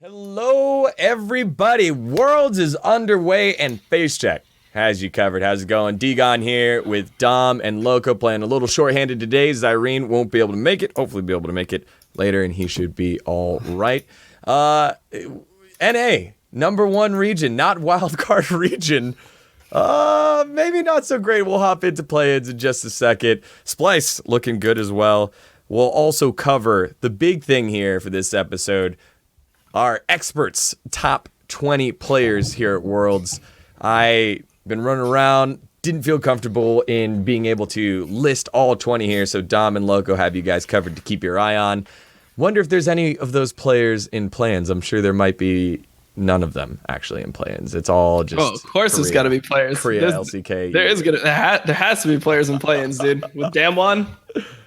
Hello, everybody. Worlds is underway, and Facecheck has you covered. How's it going? Degon here with Dom and Loco playing a little shorthanded today. Zyrene won't be able to make it. Hopefully be able to make it later, and he should be all right. NA, number one region, not wildcard region. Maybe not so great. We'll hop into play-ins in just a second. Splice looking good as well. We'll also cover the big thing here for this episode, our experts, top 20 players here at Worlds. I've been running around, didn't feel comfortable in being able to list all 20 here, so Dom and Loco have you guys covered to keep your eye on. Wonder if there's any of those players in plans. I'm sure there might be none of them actually in plans. It's all just of course there's got to be players. Korea, LCK. There has to be players in plans, dude. With Damwon,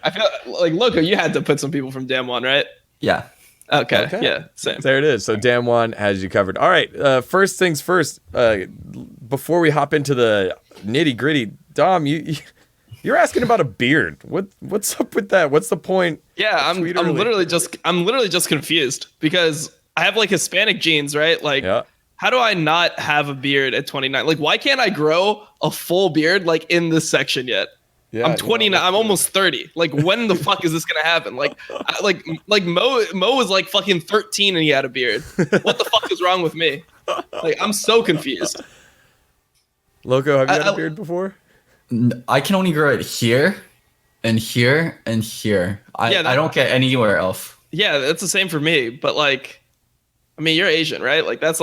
I feel like Loco, you had to put some people from Damwon, right? Yeah. Okay. Yeah, same. There it is. So Damwon has you covered. All right, first things first, before we hop into the nitty gritty, Dom, you're asking about a beard. What's up with that? What's the point? Yeah, I'm literally just confused because I have like Hispanic genes, right? Like, yeah. How do I not have a beard at 29? Like, why can't I grow a full beard like in this section yet? Yeah, I'm 29. I'm almost 30. Like, when the fuck is this gonna happen? Like Mo was like fucking 13 and he had a beard. What the fuck is wrong with me? Like, I'm so confused. Loco, have you had a beard before? I can only grow it here, and here, and here. I don't get anywhere else. Yeah, that's the same for me. But like, I mean, you're Asian, right? Like that's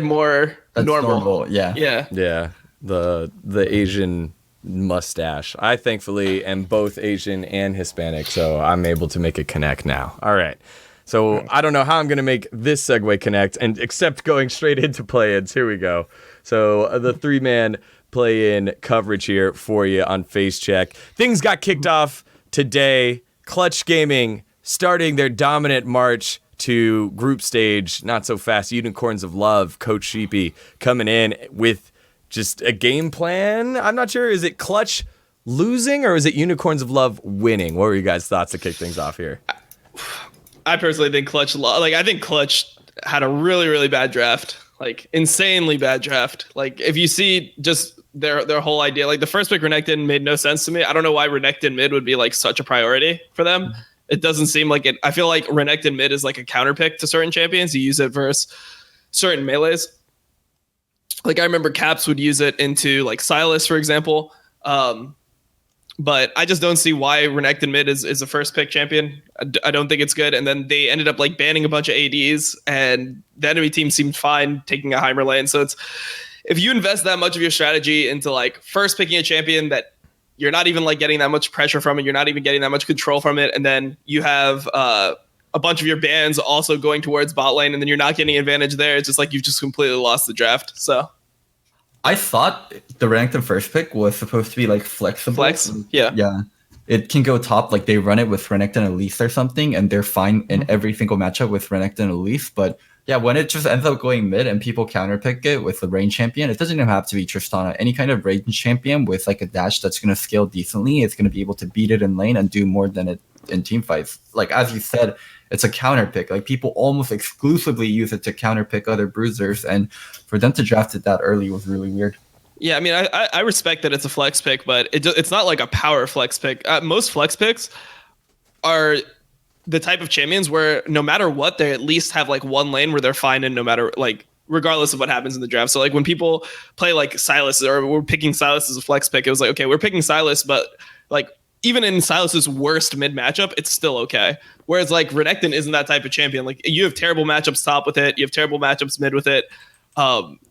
more normal. Yeah. Yeah. The Asian mustache. I thankfully am both Asian and Hispanic, so I'm able to make a connect now. All right. So I don't know how I'm going to make this segue connect, and except going straight into play-ins. Here we go. So the three-man play-in coverage here for you on Facecheck. Things got kicked off today. Clutch Gaming starting their dominant march to group stage. Not so fast. Unicorns of Love, Coach Sheepy coming in with just a game plan. I'm not sure. Is it Clutch losing or is it Unicorns of Love winning? What were you guys' thoughts to kick things off here? I personally think Clutch, I think Clutch had a really, really bad draft. Like, insanely bad draft. Like, if you see just their whole idea, like the first pick Renekton made no sense to me. I don't know why Renekton mid would be like such a priority for them. It doesn't seem like it. I feel like Renekton mid is like a counter pick to certain champions. You use it versus certain melees. Like, I remember Caps would use it into like Sylas, for example. But I just don't see why Renekton mid is the first pick champion. I don't think it's good. And then they ended up like banning a bunch of ADs, and the enemy team seemed fine taking a Heimer lane. So if you invest that much of your strategy into like first picking a champion that you're not even like getting that much pressure from it, you're not even getting that much control from it, and then you have a bunch of your bans also going towards bot lane, and then you're not getting advantage there, it's just like you've just completely lost the draft. So I thought the Renekton first pick was supposed to be like flexible. Yeah. It can go top, like they run it with Renekton Elise or something, and they're fine in every single matchup with Renekton Elise. But yeah, when it just ends up going mid and people counterpick it with the range champion, it doesn't even have to be Tristana. Any kind of range champion with like a dash that's going to scale decently, it's going to be able to beat it in lane and do more than it in team fights. Like, as you said, it's a counter pick. Like, people almost exclusively use it to counter pick other bruisers, and for them to draft it that early was really weird. Yeah, I mean, I respect that it's a flex pick, but it's not like a power flex pick. Most flex picks are the type of champions where no matter what, they at least have like one lane where they're fine, and no matter like regardless of what happens in the draft. So like when people play like Sylas, or we're picking Sylas as a flex pick, it was like, okay, we're picking Sylas, but like even in Sylas's worst mid matchup, it's still okay. Whereas like Renekton isn't that type of champion. Like, you have terrible matchups top with it, you have terrible matchups mid with it.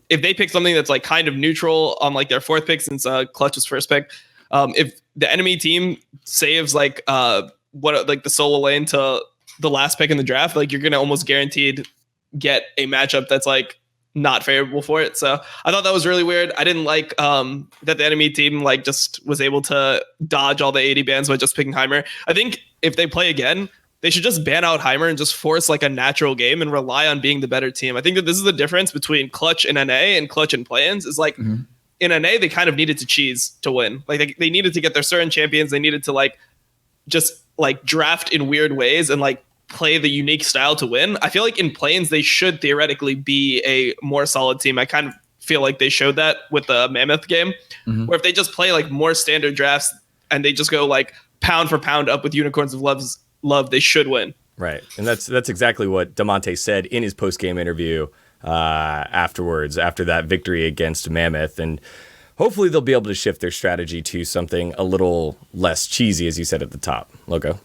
If they pick something that's like kind of neutral on like their fourth pick, since Clutch's first pick, if the enemy team saves like the solo lane to the last pick in the draft, like you're gonna almost guaranteed get a matchup that's like not favorable for it. So I thought that was really weird. I didn't like that the enemy team like just was able to dodge all the 80 bans by just picking Heimer. I think if they play again, they should just ban out Heimer and just force like a natural game and rely on being the better team. I think that this is the difference between Clutch in NA and Clutch in play-ins, is like in NA, they kind of needed to cheese to win. Like they needed to get their certain champions. They needed to like just like draft in weird ways and like play the unique style to win. I feel like in planes they should theoretically be a more solid team. I kind of feel like they showed that with the Mammoth game, where if they just play like more standard drafts and they just go like pound for pound up with Unicorns of Love, they should win. Right, and that's exactly what Damonte said in his post-game interview afterwards, after that victory against Mammoth, and hopefully they'll be able to shift their strategy to something a little less cheesy, as you said at the top. Loco?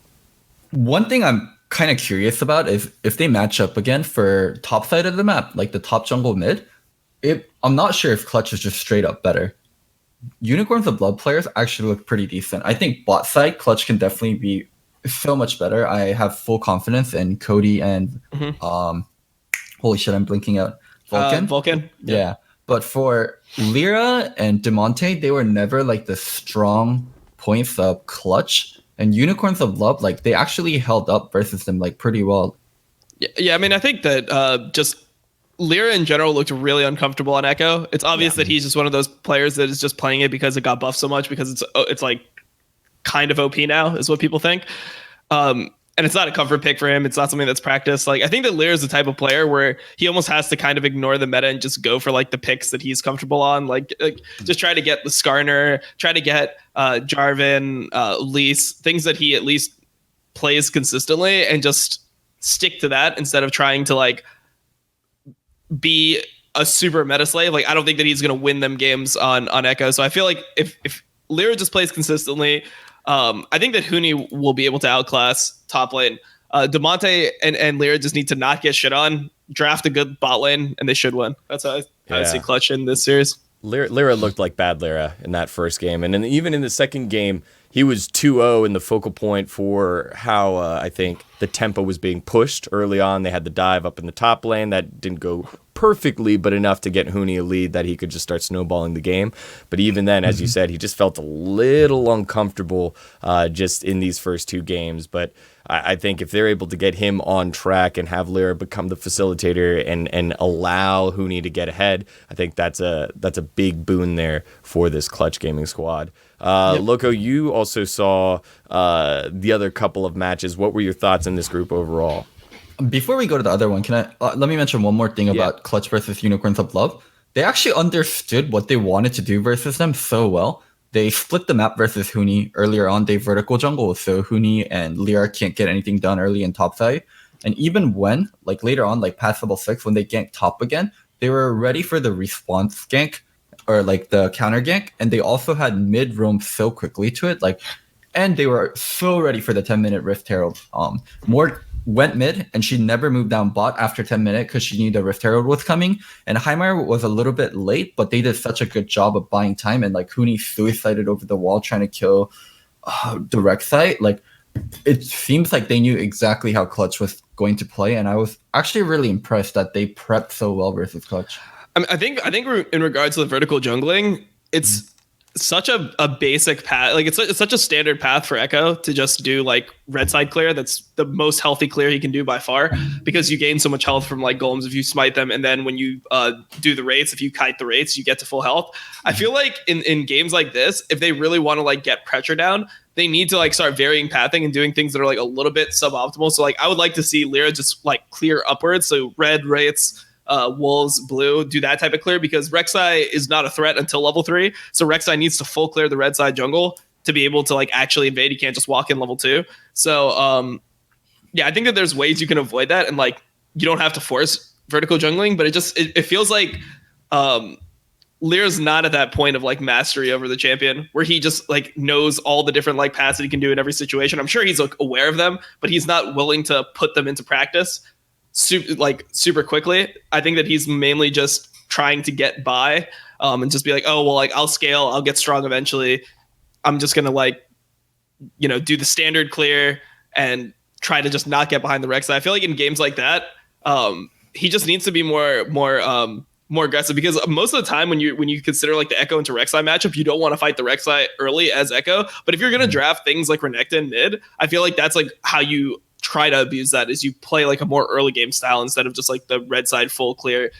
One thing I'm kind of curious about is if they match up again for top side of the map, like the top jungle mid, I'm not sure if Clutch is just straight up better. Unicorns of Blood players actually look pretty decent. I think bot side, Clutch can definitely be so much better. I have full confidence in Cody and holy shit, I'm blinking out. Vulcan. Yeah. But for Lyra and Damonte, they were never like the strong points of Clutch. And Unicorns of Love, like they actually held up versus them like pretty well. Yeah, I mean, I think that just Lyra in general looked really uncomfortable on Echo. It's obvious that he's just one of those players that is just playing it because it got buffed so much, because it's like kind of OP now is what people think. And it's not a comfort pick for him. It's not something that's practiced. Like, I think that Lyra is the type of player where he almost has to kind of ignore the meta and just go for like the picks that he's comfortable on. Like just try to get the Skarner, try to get Jarvan, Lise, things that he at least plays consistently, and just stick to that instead of trying to like be a super meta slave. Like, I don't think that he's going to win them games on Echo. So I feel like if Lyra just plays consistently, I think that Huni will be able to outclass top lane. Damonte and Lyra just need to not get shit on, draft a good bot lane, and they should win. That's how I see Clutch in this series. Lyra looked like bad Lyra in that first game. And then even in the second game, he was 2-0 in the focal point for how I think the tempo was being pushed early on. They had the dive up in the top lane. That didn't go perfectly, but enough to get Huni a lead that he could just start snowballing the game. But even then, as you said, he just felt a little uncomfortable just in these first two games. But I think if they're able to get him on track and have Lyra become the facilitator and allow Huni to get ahead, I think that's a big boon there for this Clutch Gaming squad. Loco, you also saw the other couple of matches. What were your thoughts in this group overall? Before we go to the other one, can I let me mention one more thing about Clutch versus Unicorns of Love. They actually understood what they wanted to do versus them so well. They split the map versus Huni earlier on. They vertical jungle, so Huni and Lyra can't get anything done early in top side. And even when, like later on, like past level 6, when they gank top again, they were ready for the response gank or like the counter gank, and they also had mid roam so quickly to it, like, and they were so ready for the 10-minute Rift Herald. Mort went mid, and she never moved down bot after 10 minutes because she knew the Rift Herald was coming. And Heimer was a little bit late, but they did such a good job of buying time. And like Huni suicided over the wall trying to kill the Rek'Sai. Like, it seems like they knew exactly how Clutch was going to play, and I was actually really impressed that they prepped so well versus Clutch. I think in regards to the vertical jungling, it's such a basic path. Like it's such a standard path for Echo to just do like red side clear. That's the most healthy clear he can do by far, because you gain so much health from like golems if you smite them, and then when you do the rates, if you kite the rates, you get to full health. I feel like in games like this, if they really want to like get pressure down, they need to like start varying pathing and doing things that are like a little bit suboptimal. So like I would like to see Lyra just like clear upwards, so red rates, wolves, blue, do that type of clear, because Rek'Sai is not a threat until level 3. So Rek'Sai needs to full clear the red side jungle to be able to like actually invade. He can't just walk in level 2. So yeah, I think that there's ways you can avoid that, and like you don't have to force vertical jungling, but it feels like Lyra's not at that point of like mastery over the champion where he just like knows all the different like paths that he can do in every situation. I'm sure he's like aware of them, but he's not willing to put them into practice super quickly. I think that he's mainly just trying to get by and just be like, oh well, like I'll scale, I'll get strong eventually. I'm just gonna like, you know, do the standard clear and try to just not get behind the Rek'Sai. I feel like in games like that, he just needs to be more aggressive, because most of the time when you consider like the Echo into Rek'Sai matchup, you don't want to fight the Rek'Sai early as Echo. But if you're gonna draft things like Renekton in mid, I feel like that's like how you try to abuse that, is you play like a more early game style instead of just like the red side full clear,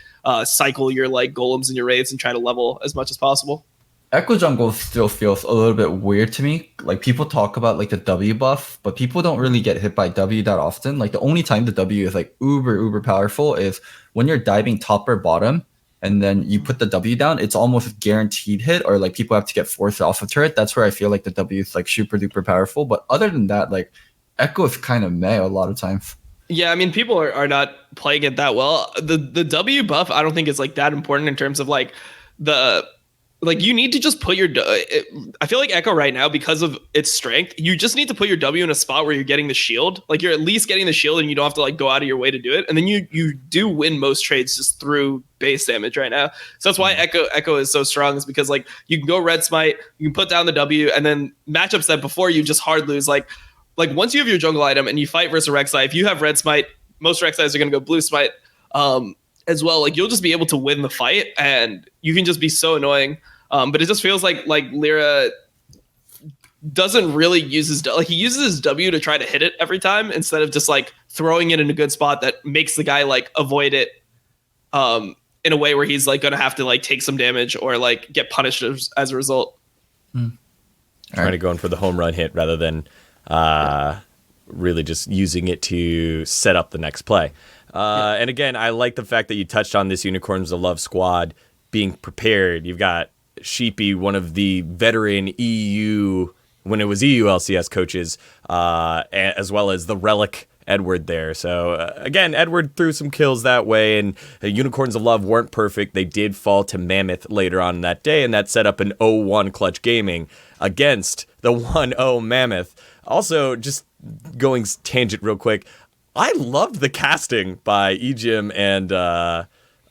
cycle your like golems and your wraiths and try to level as much as possible. Echo Jungle still feels a little bit weird to me. Like people talk about like the W buff, but people don't really get hit by W that often. Like the only time the W is like uber powerful is when you're diving top or bottom and then you put the W down, it's almost guaranteed hit, or like people have to get forced off a turret. That's where I feel like the W is like super duper powerful. But other than that, like Echo is kind of meh a lot of times. Yeah, I mean, people are not playing it that well. The W buff, I don't think is like that important in terms of like the you need to just put your. I feel like Echo right now, because of its strength, you just need to put your W in a spot where you're getting the shield. Like you're at least getting the shield, and you don't have to like go out of your way to do it. And then you do win most trades just through base damage right now. So that's why Echo is so strong, is because like you can go red smite, you can put down the W, and then matchups that before you just hard lose. Like once you have your jungle item and you fight versus a Rek'Sai, if you have red smite, most Rek'Sais are going to go blue smite as well. Like you'll just be able to win the fight, and you can just be so annoying. But it just feels like Lyra doesn't really use he uses his W to try to hit it every time instead of just like throwing it in a good spot that makes the guy like avoid it in a way where he's like going to have to like take some damage or like get punished as a result. Trying to go in for the home run hit rather than really just using it to set up the next play. And again, I like the fact that you touched on this Unicorns of Love squad being prepared. You've got Sheepy, one of the veteran EU, when it was EU LCS coaches, as well as the Relic Edward there. So again, Edward threw some kills that way, and Unicorns of Love weren't perfect. They did fall to Mammoth later on in that day, and that set up an 0-1 Clutch Gaming against the 1-0 Mammoth. Also, just going tangent real quick, I loved the casting by Ejim and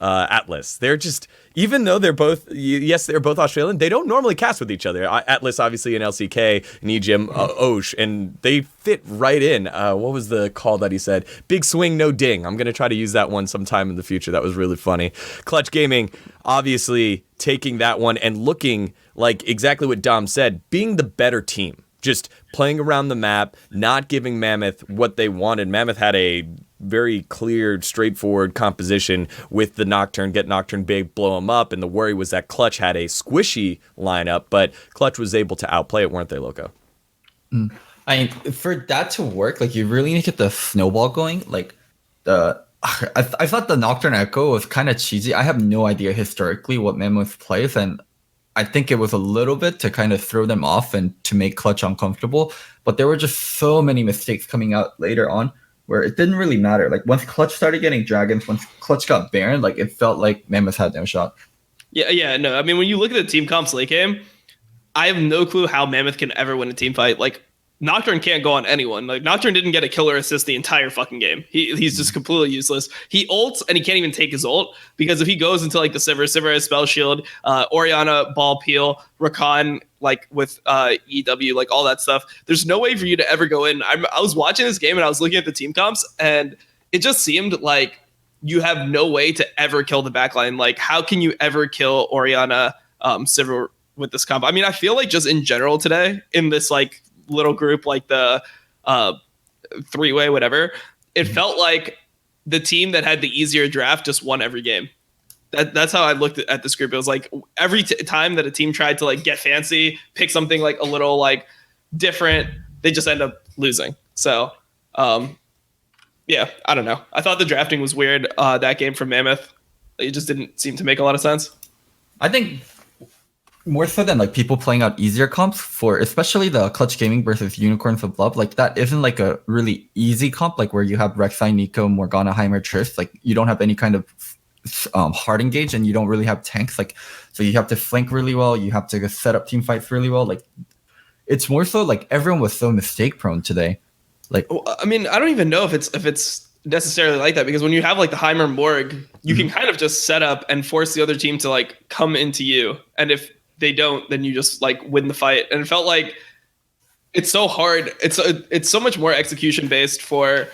Atlas. They're just, even though they're both Australian, they don't normally cast with each other. Atlas obviously an LCK, and Ejim Osh, and they fit right in. What was the call that he said? Big swing, no ding. I'm going to try to use that one sometime in the future. That was really funny. Clutch Gaming, obviously taking that one and looking like exactly what Dom said, being the better team. Just playing around the map, not giving Mammoth what they wanted. Mammoth had a very clear, straightforward composition with the Nocturne, get Nocturne big, blow him up, and the worry was that Clutch had a squishy lineup, but Clutch was able to outplay it, weren't they, Loco? I mean, for that to work, like you really need to get the snowball going. Like I thought the Nocturne Echo was kind of cheesy. I have no idea historically what Mammoth plays, and I think it was a little bit to kind of throw them off and to make Clutch uncomfortable. But there were just so many mistakes coming out later on where it didn't really matter. Like once Clutch started getting dragons, once Clutch got Baron, like it felt like Mammoth had no shot. Yeah, no. I mean, when you look at the team comps late game, I have no clue how Mammoth can ever win a team fight. Like Nocturne can't go on anyone. Like Nocturne didn't get a killer assist the entire fucking game. He's just completely useless. He ults and he can't even take his ult because if he goes into like the Sivir has spell shield, Orianna ball peel, Rakan like with EW, like all that stuff. There's no way for you to ever go in. I was watching this game and I was looking at the team comps and it just seemed like you have no way to ever kill the backline. Like how can you ever kill Orianna Sivir with this comp? I mean, I feel like just in general today in this like little group, like the three-way, whatever, it felt like the team that had the easier draft just won every game. That's how I looked at this group. It was like every time that a team tried to like get fancy, pick something like a little like different, they just end up losing. So yeah, I don't know. I thought the drafting was weird that game from Mammoth. It just didn't seem to make a lot of sense. I think more so than like people playing out easier comps for especially the Clutch Gaming versus Unicorns of Love, like that isn't like a really easy comp, like where you have Rek'Sai, Nico, Morgana, Heimer, Triss, like you don't have any kind of hard engage and you don't really have tanks, like so you have to flank really well, you have to set up team fights really well. Like it's more so like everyone was so mistake prone today. Like I mean, I don't even know if it's necessarily like that because when you have like the Heimer Morg, you can kind of just set up and force the other team to like come into you, and if they don't, then you just like win the fight. And it felt like it's so hard. It's so much more execution based for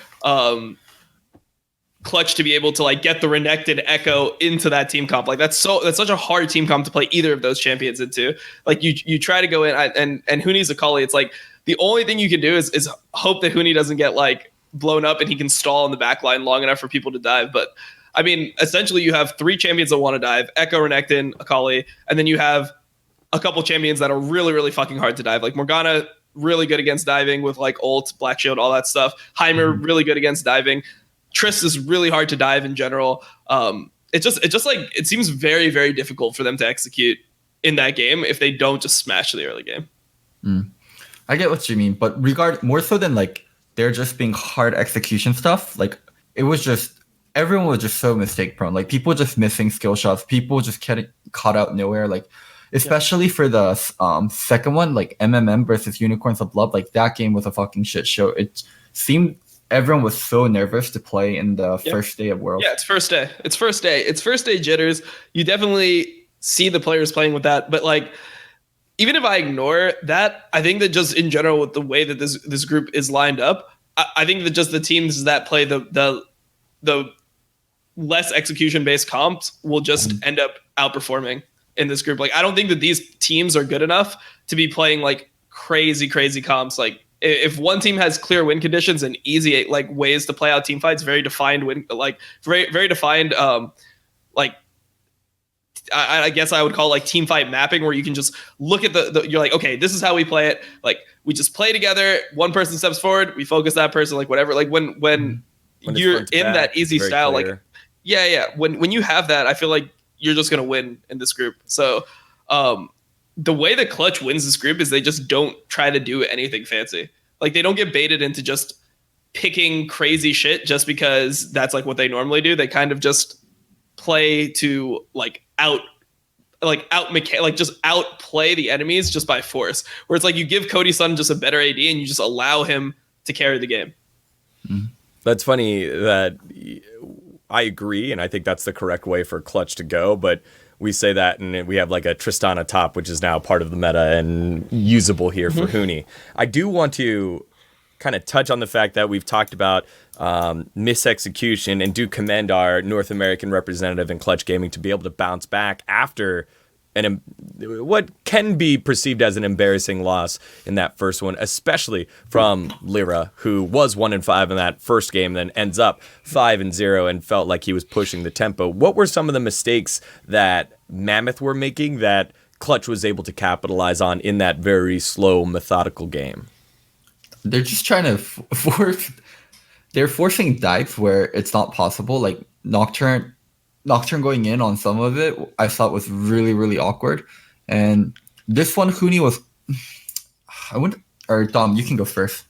Clutch to be able to like get the Renekton Echo into that team comp. Like that's such a hard team comp to play either of those champions into. Like you try to go in and Huni's Akali. It's like the only thing you can do is hope that Huni doesn't get like blown up and he can stall in the back line long enough for people to dive. But I mean, essentially you have three champions that want to dive: Echo, Renekton, Akali, and then you have a couple champions that are really, really fucking hard to dive. Like Morgana, really good against diving with like ult, Black Shield, all that stuff. Heimer, really good against diving. Triss is really hard to dive in general. It just like it seems very, very difficult for them to execute in that game if they don't just smash the early game. I get what you mean, but more so than like they're just being hard execution stuff. Like it was just everyone was just so mistake prone. Like people just missing skill shots. People just getting caught out nowhere. Like especially for the second one, like MMM versus Unicorns of Love. Like that game was a fucking shit show. It seemed everyone was so nervous to play in the first day of Worlds. Yeah, it's first day. It's first day jitters. You definitely see the players playing with that, but like. Even if I ignore that, I think that just in general with the way that this group is lined up, I think that just the teams that play the less execution based comps will just end up outperforming in this group. Like I don't think that these teams are good enough to be playing like crazy comps. Like if one team has clear win conditions and easy like ways to play out team fights, very defined win, like very defined like. I guess I would call like team fight mapping, where you can just look at you're like, okay, this is how we play it. Like we just play together. One person steps forward, we focus that person, like whatever. Like when you're in that easy style, clear. Like yeah. When you have that, I feel like you're just gonna win in this group. So the way that Clutch wins this group is they just don't try to do anything fancy. Like they don't get baited into just picking crazy shit just because that's like what they normally do. They kind of just play to just outplay the enemies just by force. Where it's like you give Cody Sun just a better AD and you just allow him to carry the game. That's funny that I agree, and I think that's the correct way for Clutch to go, but we say that and we have like a Tristana top, which is now part of the meta and usable here for Huni. I do want to kind of touch on the fact that we've talked about misexecution and do commend our North American representative in Clutch Gaming to be able to bounce back after what can be perceived as an embarrassing loss in that first one, especially from Lyra, who was 1-5 in that first game, then ends up 5-0 and felt like he was pushing the tempo. What were some of the mistakes that Mammoth were making that Clutch was able to capitalize on in that very slow, methodical game? They're just trying to force. They're forcing dives where it's not possible. Like Nocturne going in on some of it, I thought was really, really awkward. And this one, Huni was. I wouldn't. Or Dom, you can go first.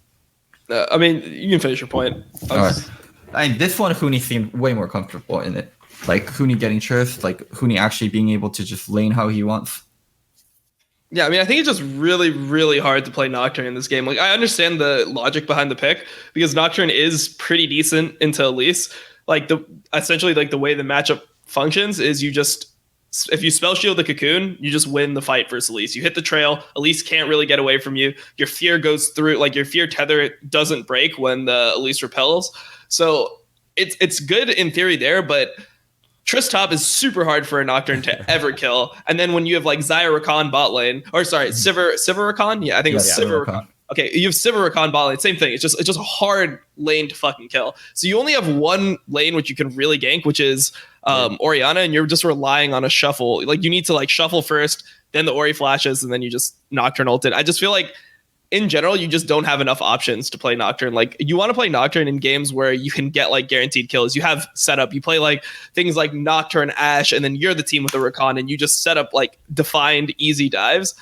I mean, you can finish your point. This one, Huni seemed way more comfortable in it. Like Huni getting Triss, like Huni actually being able to just lane how he wants. Yeah, I mean, I think it's just really, really hard to play Nocturne in this game. Like, I understand the logic behind the pick because Nocturne is pretty decent into Elise. Like, essentially, like the way the matchup functions is if you spell shield the Cocoon, you just win the fight versus Elise. You hit the trail, Elise can't really get away from you. Your fear goes through, like your fear tether doesn't break when the Elise repels. So it's good in theory there, but Triss top is super hard for a Nocturne to ever kill. And then when you have like Xayah Rakan bot lane, or sorry, Sivir Rakan? Yeah, I think it was Sivir Rakan. Okay, you have Sivir Rakan bot lane, same thing. It's just a hard lane to fucking kill. So you only have one lane which you can really gank, which is Orianna, and you're just relying on a shuffle. Like you need to like shuffle first, then the Ori flashes, and then you just Nocturne ult it. I just feel like in general, you just don't have enough options to play Nocturne. Like you want to play Nocturne in games where you can get like guaranteed kills. You have setup. You play like things like Nocturne, Ashe, and then you're the team with the Rakan, and you just set up like defined easy dives.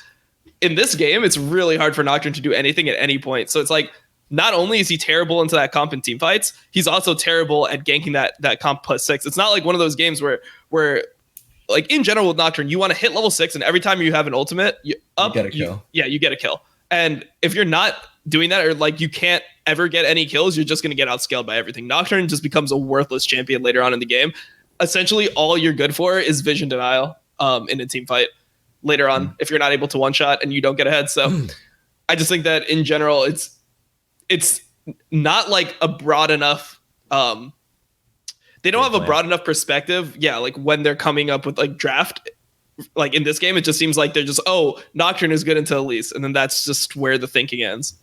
In this game, it's really hard for Nocturne to do anything at any point. So it's like not only is he terrible into that comp in team fights, he's also terrible at ganking that comp +6. It's not like one of those games where like in general with Nocturne, you want to hit level 6, and every time you have an ultimate, you get a kill. You get a kill. And if you're not doing that, or like you can't ever get any kills, you're just going to get outscaled by everything. Nocturne just becomes a worthless champion later on in the game. Essentially, all you're good for is vision denial in a team fight later on if you're not able to one shot and you don't get ahead. So I just think that in general, it's not like a broad enough. They don't have a broad enough perspective. Yeah, like when they're coming up with like draft. Like in this game, it just seems like they're just, Nocturne is good into Elise, and then that's just where the thinking ends.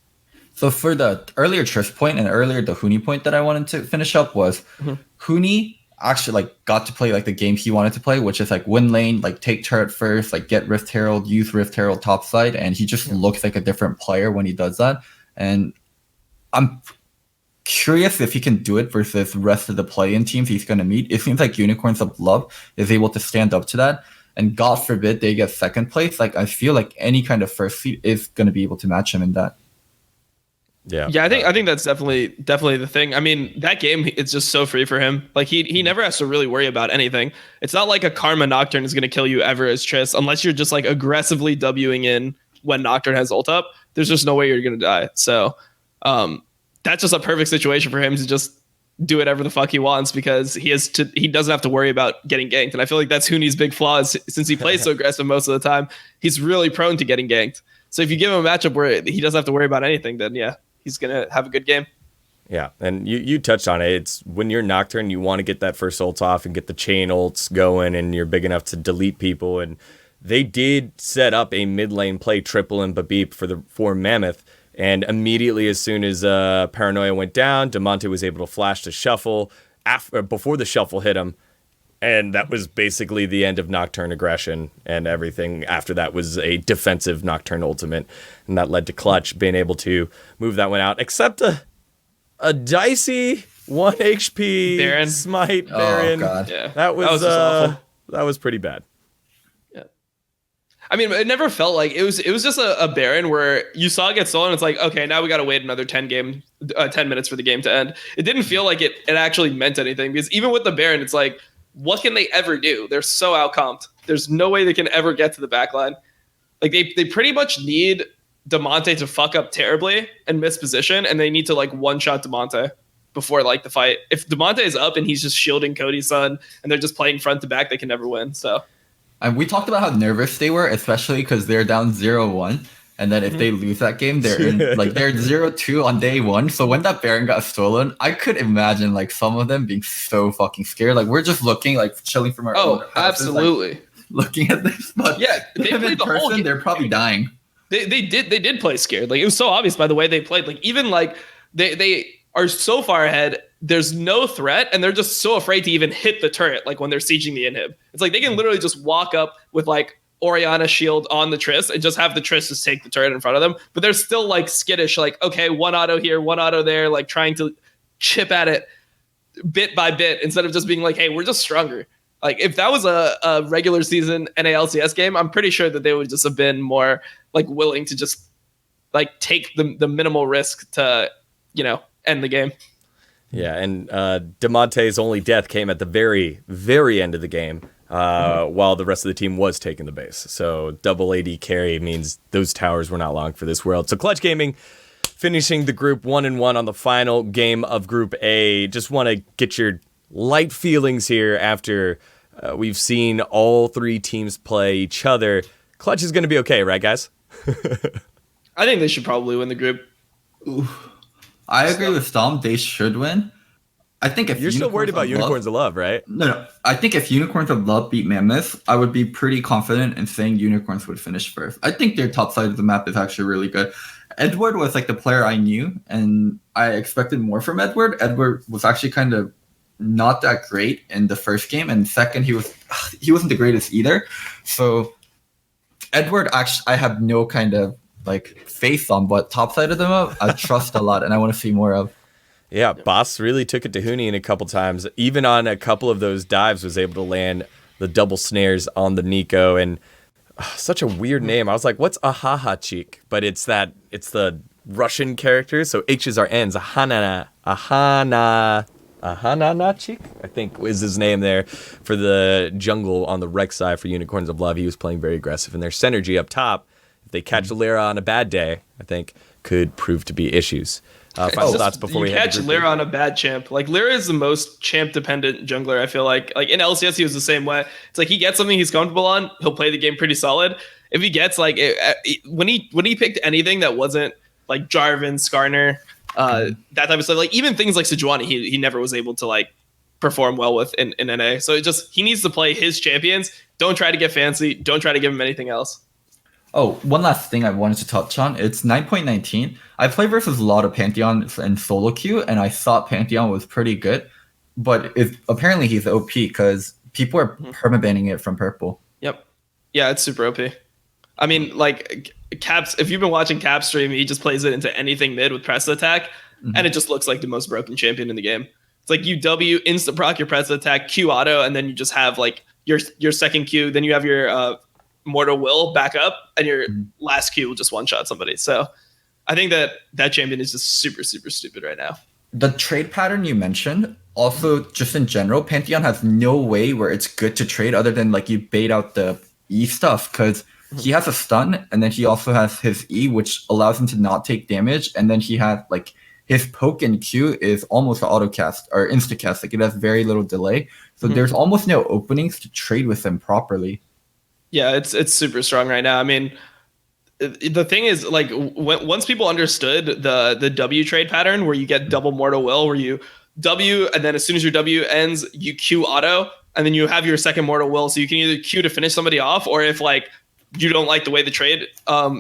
So for the earlier Triss point and earlier the Huni point that I wanted to finish up was Huni, actually like got to play like the game he wanted to play, which is like win lane, like take turret first, like get Rift Herald, use Rift Herald topside, and he just looks like a different player when he does that. And I'm curious if he can do it versus the rest of the play-in teams he's going to meet. It seems like Unicorns of Love is able to stand up to that. And God forbid they get second place. Like I feel like any kind of first seed is going to be able to match him in that. Yeah, I think that's definitely the thing. I mean, that game, it's just so free for him. Like he never has to really worry about anything. It's not like a Karma Nocturne is going to kill you ever as Triss, unless you're just like aggressively Wing in when Nocturne has ult up. There's just no way you're going to die. So that's just a perfect situation for him to just do whatever the fuck he wants, because he doesn't have to worry about getting ganked. And I feel like that's Huni's big flaw is, since he plays so aggressive most of the time, he's really prone to getting ganked. So if you give him a matchup where he doesn't have to worry about anything, then yeah, he's going to have a good game. Yeah, and you touched on it. It's when you're Nocturne, you want to get that first ult off and get the chain ults going, and you're big enough to delete people. And they did set up a mid lane play triple and Babip for Mammoth. And immediately, as soon as Paranoia went down, Damonte was able to flash the shuffle before the shuffle hit him. And that was basically the end of Nocturne aggression, and everything after that was a defensive Nocturne ultimate. And that led to Clutch being able to move that one out, except a dicey 1 HP Baron. smite Baron. Oh, God. Yeah. That was awful. That was pretty bad. I mean, it never felt like it was just a Baron where you saw it get stolen. It's like, okay, now we got to wait another 10 minutes for the game to end. It didn't feel like it actually meant anything, because even with the Baron, it's like, what can they ever do? They're so outcomped. There's no way they can ever get to the backline. Like they pretty much need Damonte to fuck up terribly and miss position, and they need to like one-shot Damonte before like the fight. If Damonte is up and he's just shielding Cody's son and they're just playing front to back, they can never win. So. And we talked about how nervous they were, especially because they're down 0-1. And then if they lose that game, they're they're 0-2 on day one. So when that Baron got stolen, I could imagine like some of them being so fucking scared. Like we're just looking, like chilling from our own houses, absolutely like, looking at this. But yeah, they played the whole game. They're probably dying. They did play scared. Like it was so obvious by the way they played. Like even like they are so far ahead. There's no threat, and they're just so afraid to even hit the turret, like when they're sieging the inhib. It's like they can literally just walk up with like Orianna shield on the Triss and just have the Triss just take the turret in front of them. But they're still like skittish, like, okay, one auto here, one auto there, like trying to chip at it bit by bit instead of just being like, hey, we're just stronger. Like if that was a regular season NALCS game, I'm pretty sure that they would just have been more like willing to just like take the minimal risk to, end the game. Yeah, and Damonte's only death came at the very, very end of the game, while the rest of the team was taking the base. So double AD carry means those towers were not long for this world. So Clutch Gaming finishing the group 1-1 on the final game of Group A. Just want to get your light feelings here after we've seen all three teams play each other. Clutch is going to be okay, right, guys? I think they should probably win the group. Oof. I agree with Stom. They should win. I think if you're still worried about Unicorns of Love, right? No. I think if Unicorns of Love beat Mammoth, I would be pretty confident in saying Unicorns would finish first. I think their top side of the map is actually really good. Edward was like the player I knew, and I expected more from Edward. Edward was actually kind of not that great in the first game, and second, he wasn't the greatest either. So Edward, actually, I have no kind of like faith on, but top side of the map, I trust a lot, and I want to see more of. Yeah, Boss really took it to Huni a couple times. Even on a couple of those dives, was able to land the double snares on the Nico, and such a weird name. I was like, "What's Ahahachik?" But it's the Russian character, so H's are N's. Ahananachik, I think is his name there for the jungle on the Rex side for Unicorns of Love. He was playing very aggressive, and their synergy up top, if they catch Lyra on a bad day, I think could prove to be issues. Final thoughts before we catch Lyra on a bad champ. Like Lyra is the most champ dependent jungler. I feel like in LCS he was the same way. It's like he gets something he's comfortable on, he'll play the game pretty solid. If he gets like when he picked anything that wasn't like Jarvan, Skarner, that type of stuff, like even things like Sejuani, he never was able to like perform well with in NA. So he needs to play his champions. Don't try to get fancy. Don't try to give him anything else. Oh, one last thing I wanted to touch on. It's 9.19. I play versus a lot of Pantheon and solo queue, and I thought Pantheon was pretty good. but apparently he's OP because people are permabanning it from purple. Yep. Yeah, it's super OP. I mean, like Caps. If you've been watching Cap stream, he just plays it into anything mid with press attack, and it just looks like the most broken champion in the game. It's like you W insta proc your press attack, Q auto, and then you just have like your second Q. Then you have your Mortal Will back up, and your last Q will just one shot somebody. So I think that champion is just super super stupid right now. The trade pattern you mentioned, also just in general, Pantheon has no way where it's good to trade other than like you bait out the E stuff because he has a stun, and then he also has his E, which allows him to not take damage, and then he has like his poke and Q is almost auto cast or insta cast, like it has very little delay, so there's almost no openings to trade with him properly. Yeah, it's super strong right now. I mean, the thing is, like, once people understood the W trade pattern, where you get double Mortal Will, where you W, and then as soon as your W ends, you Q auto, and then you have your second Mortal Will, so you can either Q to finish somebody off, or if like you don't like the way the trade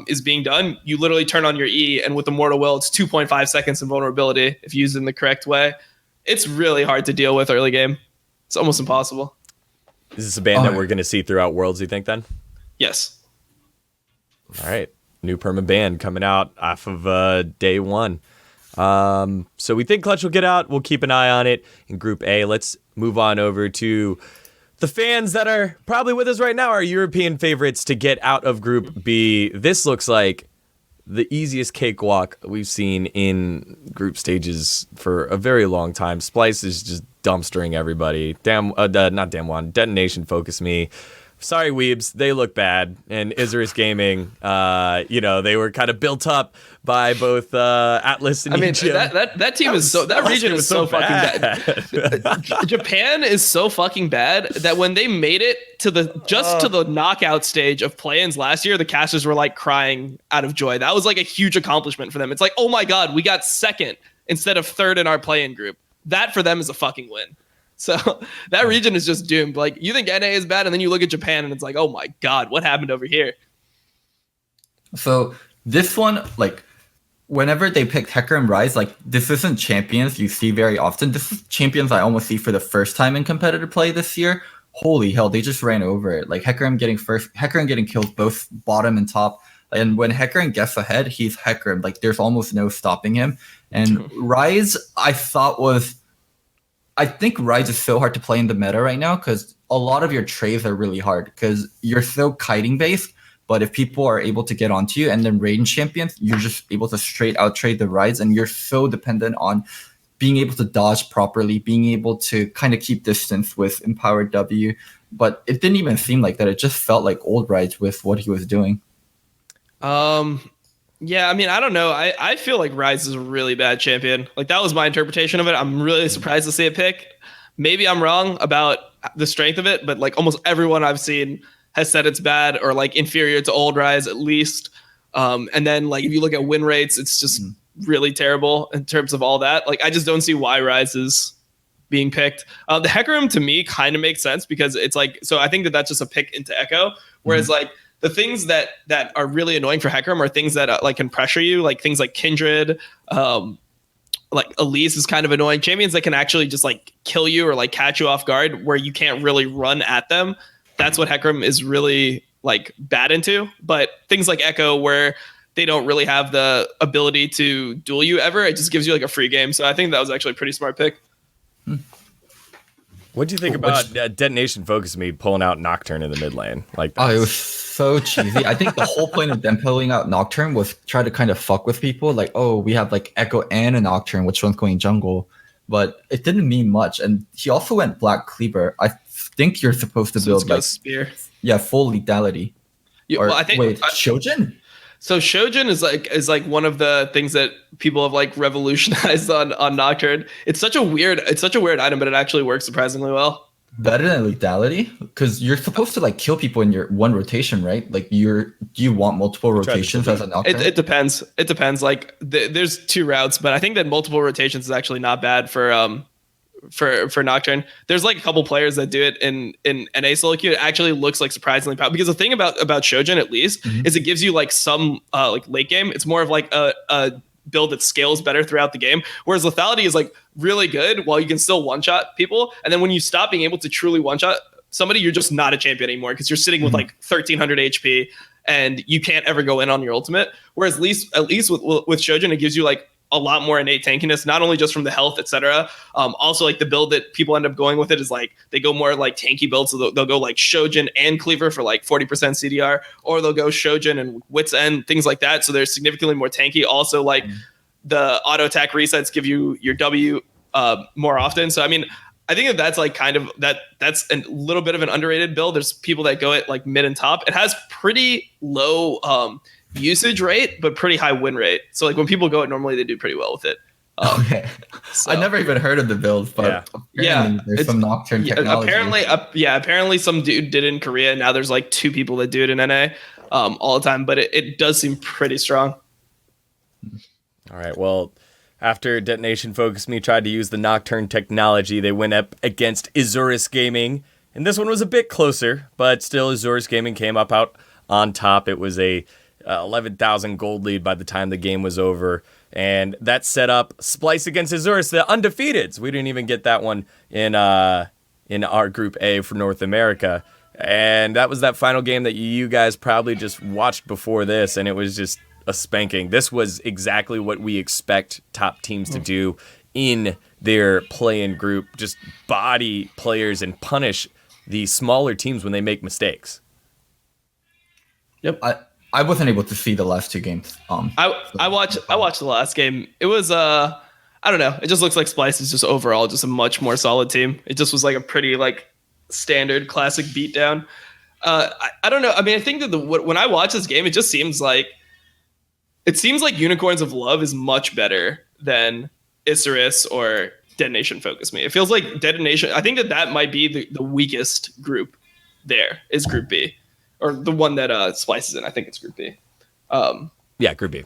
is being done, you literally turn on your E, and with the Mortal Will, it's 2.5 seconds invulnerability if used in the correct way. It's really hard to deal with early game. It's almost impossible. Is this a ban that we're going to see throughout Worlds, you think, then? Yes. All right. New perma ban coming out off of day one. So we think Clutch will get out. We'll keep an eye on it in Group A. Let's move on over to the fans that are probably with us right now, our European favorites to get out of Group B. This looks like the easiest cakewalk we've seen in group stages for a very long time. Splice is just dumpstering everybody. Not Damn One. Detonation Focus Me. Sorry, Weebs, they look bad. And Isurus Gaming, they were kind of built up by both Atlas and Egypt. That team is so, that region is so fucking bad. Japan is so fucking bad that when they made it to the knockout stage of play-ins last year, the casters were like crying out of joy. That was like a huge accomplishment for them. It's like, oh my God, we got second instead of third in our play-in group. That for them is a fucking win. So that region is just doomed. Like, you think NA is bad, and then you look at Japan, and it's like, oh my God, what happened over here? So this one, like, whenever they picked Hecker and Rise, like, this isn't champions you see very often. This is champions I almost see for the first time in competitive play this year. Holy hell, they just ran over it. Like, Hecarim getting killed both bottom and top. And when Hecarim gets ahead, he's Hecarim. Like, there's almost no stopping him. And Rise, I think Rise is so hard to play in the meta right now because a lot of your trades are really hard because you're so kiting based. But if people are able to get onto you and then range champions, you're just able to straight out trade the Rise, and you're so dependent on being able to dodge properly, being able to kind of keep distance with Empowered W. But it didn't even seem like that. It just felt like old Rise with what he was doing. Yeah, I mean, I don't know. I feel like Rise is a really bad champion. Like, that was my interpretation of it. I'm really surprised to see it picked. Maybe I'm wrong about the strength of it, but like almost everyone I've seen has said it's bad or like inferior to old Rise at least. And then like if you look at win rates, it's just really terrible in terms of all that. Like, I just don't see why Rise is being picked. The Hecarim to me kind of makes sense because it's like, so I think that's just a pick into Echo, whereas like the things that are really annoying for Hecarim are things that like can pressure you, like things like Kindred, like Elise is kind of annoying. Champions that can actually just like kill you or like catch you off guard where you can't really run at them. That's what Hecarim is really like bad into. But things like Echo where they don't really have the ability to duel you ever, it just gives you like a free game. So I think that was actually a pretty smart pick. What do you think about Detonation Focus Me pulling out Nocturne in the mid lane? Like, it was so cheesy. I think the whole point of them pulling out Nocturne was try to kind of fuck with people. Like, oh, we have like Echo and a Nocturne, which one's going jungle? But it didn't mean much. And he also went Black Cleaver. I think you're supposed to build like spear. Yeah, full lethality. Shojin? So Shojin is like one of the things that people have like revolutionized on Nocturne. It's such a weird item, but it actually works surprisingly well. Better than lethality, because you're supposed to like kill people in your one rotation, right? Like, do you want multiple rotations as a Nocturne? It depends. It depends. Like there's two routes, but I think that multiple rotations is actually not bad for Nocturne. There's like a couple players that do it in NA solo queue. It actually looks like surprisingly powerful because the thing about Shojin at least is it gives you like some like late game. It's more of like a build that scales better throughout the game. Whereas lethality is like really good while you can still one-shot people. And then when you stop being able to truly one-shot somebody, you're just not a champion anymore because you're sitting with like 1300 HP and you can't ever go in on your ultimate. Whereas at least with Shojin, it gives you like a lot more innate tankiness, not only just from the health, etc. Also, like the build that people end up going with it is like they go more like tanky builds. So they'll go like Shojin and Cleaver for like 40% CDR, or they'll go Shojin and Wits End, things like that. So they're significantly more tanky. Also, like the auto attack resets give you your W more often. So I mean, I think that's like kind of that's a little bit of an underrated build. There's people that go at like mid and top. It has pretty low usage rate, but pretty high win rate. So like when people go it, normally they do pretty well with it. Okay. So. I never even heard of the build, but there's some Nocturne technology. Apparently some dude did it in Korea. Now there's like 2 people that do it in NA all the time, but it does seem pretty strong. All right, well, after Detonation Focus Me tried to use the Nocturne technology, they went up against Azurus Gaming, and this one was a bit closer, but still Azurus Gaming came up out on top. It was a 11,000 gold lead by the time the game was over, and that set up Splice against Azurus, the undefeateds. We didn't even get that one in our Group A for North America, and that was that final game that you guys probably just watched before this, and it was just a spanking. This was exactly what we expect top teams to do in their play-in group, just body players and punish the smaller teams when they make mistakes. Yep. I wasn't able to see the last 2 games. I watched the last game. It was I don't know. It just looks like Splice is just overall just a much more solid team. It just was like a pretty like standard classic beatdown. I don't know. I mean, I think that when I watch this game, it seems like Unicorns of Love is much better than Isurus or Detonation Focus Me. It feels like Detonation. I think that might be the weakest group. There is Group B. Or the one that Splice is in. I think it's Group B. Yeah, Group B.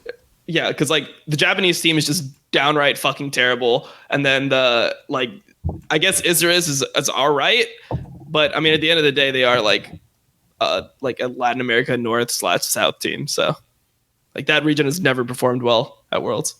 Yeah, because like the Japanese team is just downright fucking terrible, and then I guess Isurus is all right, but I mean at the end of the day they are like a Latin America North/South team, so like that region has never performed well at Worlds.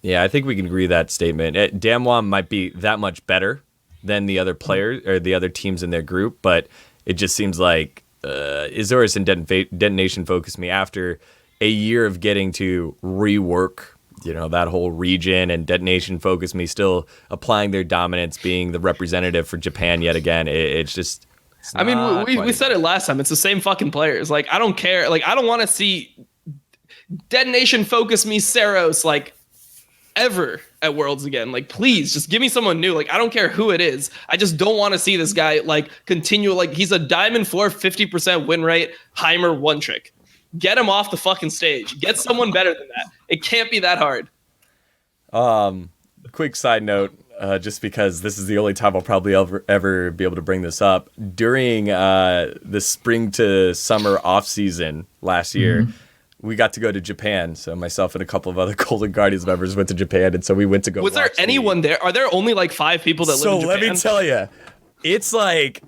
Yeah, I think we can agree with that statement. Damwon might be that much better than the other players or the other teams in their group, but it just seems like Azurus and Detonation Focus Me after a year of getting to rework, that whole region, and Detonation Focus Me still applying their dominance, being the representative for Japan yet again. It's just. I mean, we said it last time. It's the same fucking players. Like I don't care. Like I don't want to see Detonation Focus Me Saros like ever at Worlds again. Like please just give me someone new. Like I don't care who it is. I just don't want to see this guy like continue. Like he's a Diamond 4 50% win rate Heimer one trick. Get him off the fucking stage. Get someone better than that. It can't be that hard. Quick side note, just because this is the only time I'll probably ever be able to bring this up. During the spring to summer off season last year, we got to go to Japan. So myself and a couple of other Golden Guardians members went to Japan, and so we went to go. Was there anyone there? Are there only like 5 people that live in Japan? So let me tell you, it's like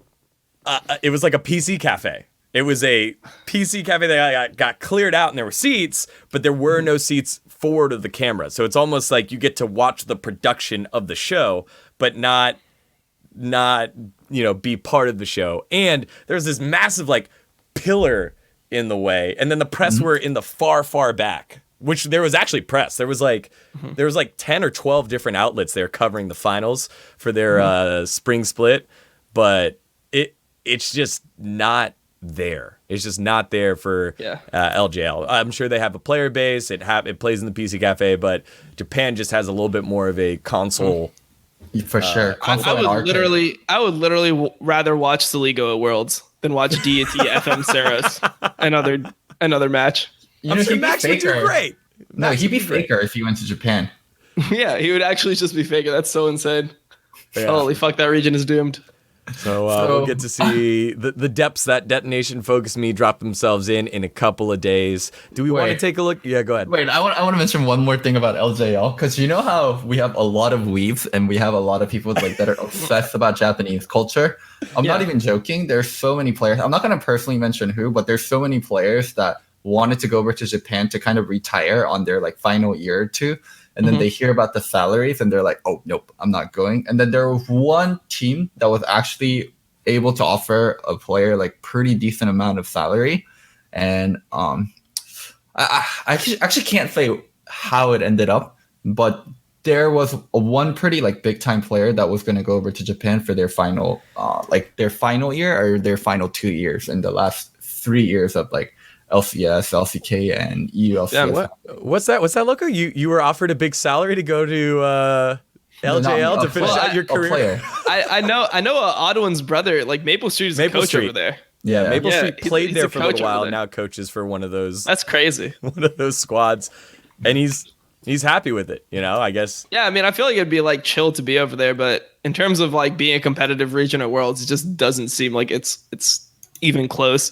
it was like a PC cafe. It was a PC cafe that got cleared out, and there were seats, but there were no seats forward of the camera. So it's almost like you get to watch the production of the show, but not be part of the show. And there's this massive like pillar in the way, and then the press were in the far back, which there was actually press. There was like 10 or 12 different outlets there covering the finals for their spring split, but it's just not there. It's just not there for LJL. I'm sure they have a player base. It plays in the PC cafe, but Japan just has a little bit more of a console. For sure. I would literally rather watch Saligo at Worlds than watch Deity FM Saros another match. I'm sure Max would do great. No, he'd be Faker if he went to Japan. Yeah, he would actually just be Faker. That's so insane. Yeah. Holy fuck, that region is doomed. So we'll get to see the depths that Detonation Focus Me drop themselves in a couple of days. Do we want to take a look? Yeah, go ahead. Wait, I want to mention one more thing about LJL, because you know how we have a lot of weebs and we have a lot of people like that are obsessed about Japanese culture. I'm not even joking. There's so many players. I'm not going to personally mention who, but there's so many players that wanted to go over to Japan to kind of retire on their like final year or two. And then they hear about the salaries and they're like, oh, nope, I'm not going. And then there was one team that was actually able to offer a player like pretty decent amount of salary. And I actually can't say how it ended up, but there was one pretty like big time player that was going to go over to Japan for their final year or their final 2 years in the last 3 years of like LCS, LCK, and EULCS. Yeah, what's that, Loco? You were offered a big salary to go to LJL to finish out your career? I know Ottawan's brother, like Maple Street is a coach over there. Yeah, Maple Street played there for a little while, now coaches for one of those. That's crazy. One of those squads. And he's happy with it, I guess. Yeah, I mean, I feel like it'd be like chill to be over there, but in terms of like being a competitive region at Worlds, it just doesn't seem like it's even close.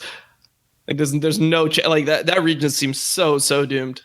Like there's no like that region seems so doomed.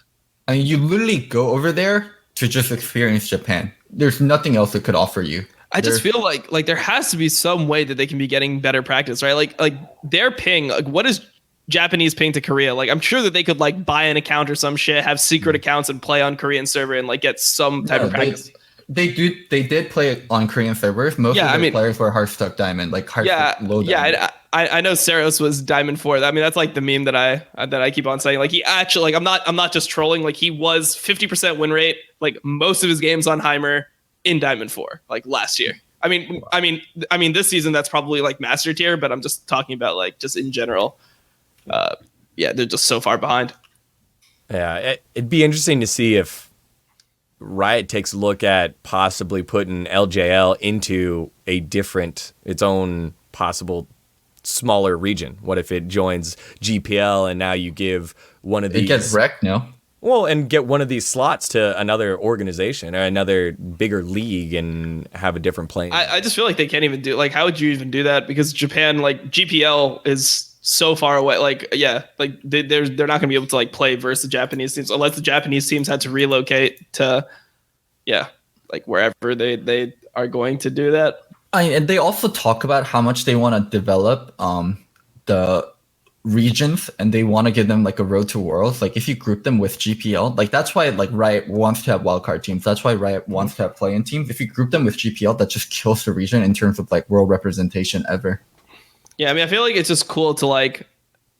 I mean, you literally go over there to just experience Japan. There's nothing else it could offer you. I just feel like there has to be some way that they can be getting better practice, right? Like their ping, like what is Japanese ping to Korea? Like I'm sure that they could like buy an account or some shit, have secret accounts and play on Korean server and like get some type of practice. They did play on Korean servers. Most of the players were Hearthstuck Diamond, like Hearthstuck low Diamond. Yeah, I know Saros was Diamond 4. I mean, that's like the meme that I keep on saying. Like he actually, like I'm not just trolling. Like he was 50% win rate, like most of his games on Heimer in Diamond 4, like last year. I mean, this season that's probably like master tier, but I'm just talking about like just in general. They're just so far behind. Yeah, it'd be interesting to see if Riot takes a look at possibly putting LJL into its own possible smaller region. What if it joins GPL and now you give one of these... It gets wrecked, no? Well, and get one of these slots to another organization or another bigger league and have a different playing. I just feel like they can't even do... Like, how would you even do that? Because Japan, like, GPL is so far away. Like, yeah, like they're not going to be able to like play versus the Japanese teams unless the Japanese teams had to relocate to, like wherever they are going to do that. And they also talk about how much they want to develop the regions and they want to give them like a road to Worlds. Like if you group them with GPL, like that's why like Riot wants to have wildcard teams. That's why Riot wants to have play-in teams. If you group them with GPL, that just kills the region in terms of like world representation ever. Yeah, I mean, I feel like it's just cool to like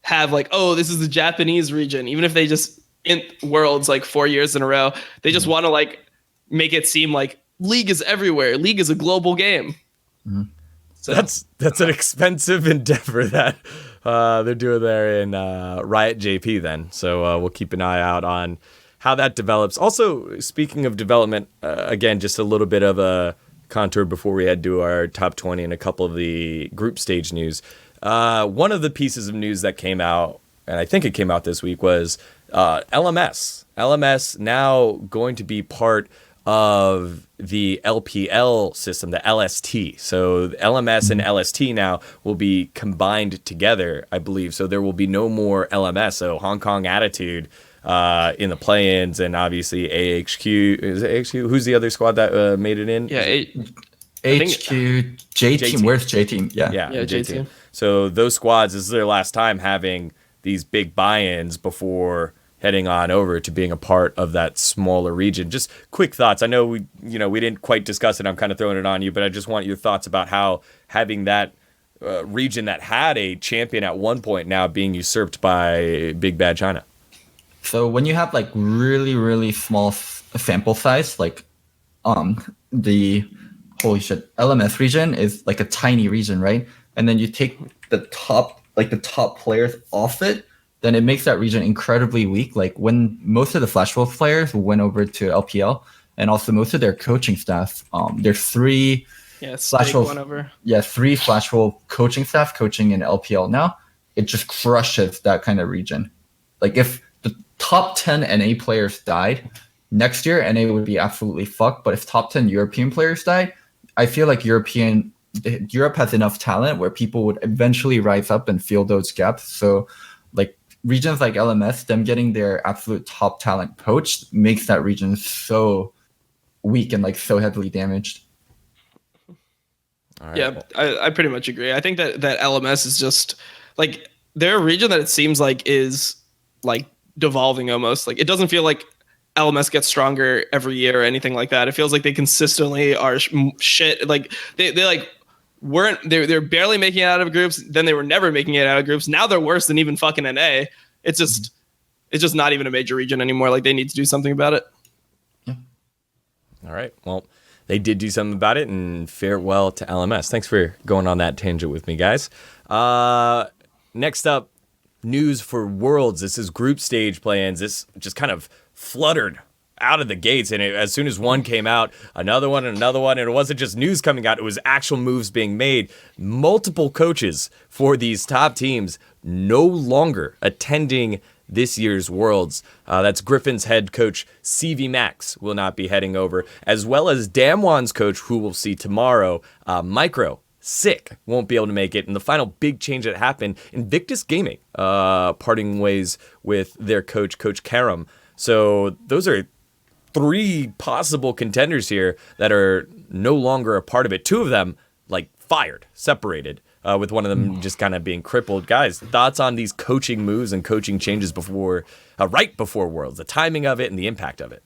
have like, oh, this is the Japanese region. Even if they just in Worlds like 4 years in a row, they just want to like make it seem like League is everywhere. League is a global game. Mm-hmm. So that's an expensive endeavor that they're doing there in Riot JP then. So we'll keep an eye out on how that develops. Also, speaking of development, again, just a little bit of a contour before we head to our top 20 and a couple of the group stage news. One of the pieces of news that came out, and I think it came out this week, was LMS. LMS now going to be part of the LPL system, the LST. So the LMS and LST now will be combined together, I believe. So there will be no more LMS. So Hong Kong Attitude in the play-ins, and obviously AHQ. Is it AHQ? Who's the other squad that made it in? Yeah, HQ, J-Team. Where's J-Team? Yeah, J-Team. So those squads, this is their last time having these big buy-ins before heading on over to being a part of that smaller region. Just quick thoughts. I know we didn't quite discuss it. I'm kind of throwing it on you, but I just want your thoughts about how having that region that had a champion at one point now being usurped by Big Bad China. So when you have like really, really small sample size, like the holy shit LMS region is like a tiny region, right? And then you take the top players off it, then it makes that region incredibly weak. Like when most of the Flash Wolf players went over to LPL, and also most of their coaching staff, there's three Flash Wolf coaching staff coaching in LPL now. It just crushes that kind of region. Like if the top 10 NA players died, next year NA would be absolutely fucked. But if top 10 European players died, I feel like Europe has enough talent where people would eventually rise up and fill those gaps. So like regions like LMS, them getting their absolute top talent poached makes that region so weak and like so heavily damaged. All right. Yeah, I pretty much agree. I think that LMS is just like they're a region that it seems like is like devolving almost. Like it doesn't feel like LMS gets stronger every year or anything like that. It feels like they consistently are shit. Like they like they're barely making it out of groups. Then they were never making it out of groups. Now they're worse than even fucking NA. It's just not even a major region anymore. Like they need to do something about it. Yeah. All right. Well, they did do something about it, and farewell to LMS. Thanks for going on that tangent with me, guys. Next up, news for Worlds. This is group stage plans. This just kind of fluttered out of the gates, and as soon as one came out, another one, and it wasn't just news coming out, it was actual moves being made. Multiple coaches for these top teams no longer attending this year's Worlds. That's Griffin's head coach, CV Max, will not be heading over, as well as Damwon's coach, who we'll see tomorrow, Micro. Sick won't be able to make it. And the final big change that happened, Invictus Gaming parting ways with their coach, Coach Karam. So those are 3 possible contenders here that are no longer a part of it. 2 of them, like, fired, separated, with one of them just kind of being crippled. Guys, thoughts on these coaching moves and coaching changes before, right before Worlds, the timing of it and the impact of it?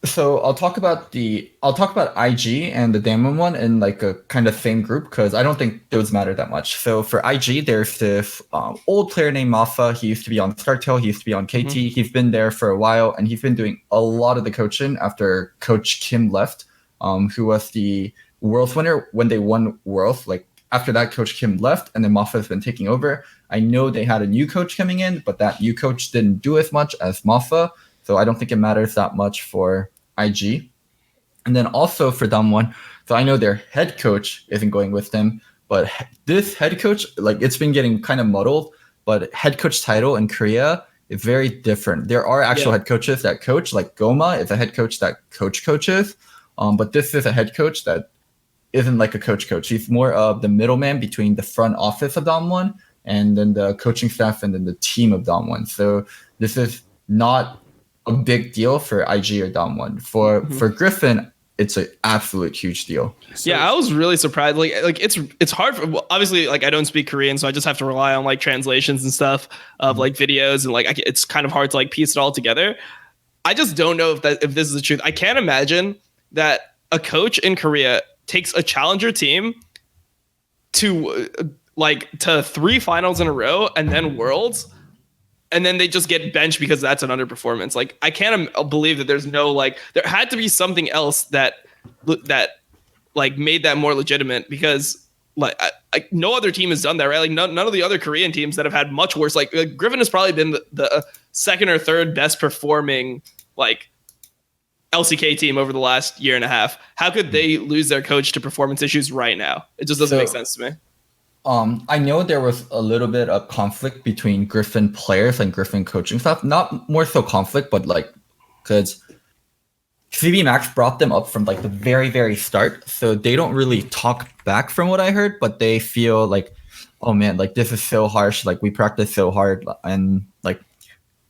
So I'll talk about IG and the Damon one in like a kind of same group because I don't think those matter that much. So for IG, there's this old player named Mafa. He used to be on StarTale. He used to be on KT. He's been there for a while, and he's been doing a lot of the coaching after Coach Kim left, who was the Worlds winner when they won Worlds. Like after that, Coach Kim left, and then Mafa has been taking over. I know they had a new coach coming in, but that new coach didn't do as much as Mafa. So I don't think it matters that much for IG. And then also for Damwon, so I know their head coach isn't going with them, but this head coach, like it's been getting kind of muddled, but head coach title in Korea is very different. There are actual head coaches that coach, like Goma is a head coach that coaches, but this is a head coach that isn't like a coach. He's more of the middleman between the front office of Damwon and then the coaching staff and then the team of Damwon. So this is not a big deal for IG or Damwon. For Griffin, it's an absolute huge deal. So, yeah, I was really surprised. Like it's hard for, well, obviously, like I don't speak Korean, so I just have to rely on like translations and stuff of like videos, and like it's kind of hard to like piece it all together. I just don't know if this is the truth. I can't imagine that a coach in Korea takes a challenger team to 3 finals in a row and then Worlds, and then they just get benched because that's an underperformance. Like I can't believe that there's no there had to be something else that like made that more legitimate, because no other team has done that, right? Like none of the other Korean teams that have had much worse. Like Griffin has probably been the second or third best performing LCK team over the last year and a half. How could they lose their coach to performance issues right now? It just doesn't make sense to me. I know there was a little bit of conflict between Griffin players and Griffin coaching staff. Not more so conflict, but because CB Max brought them up from the very, very start. So they don't really talk back from what I heard, but they feel like, oh man, this is so harsh. We practice so hard, and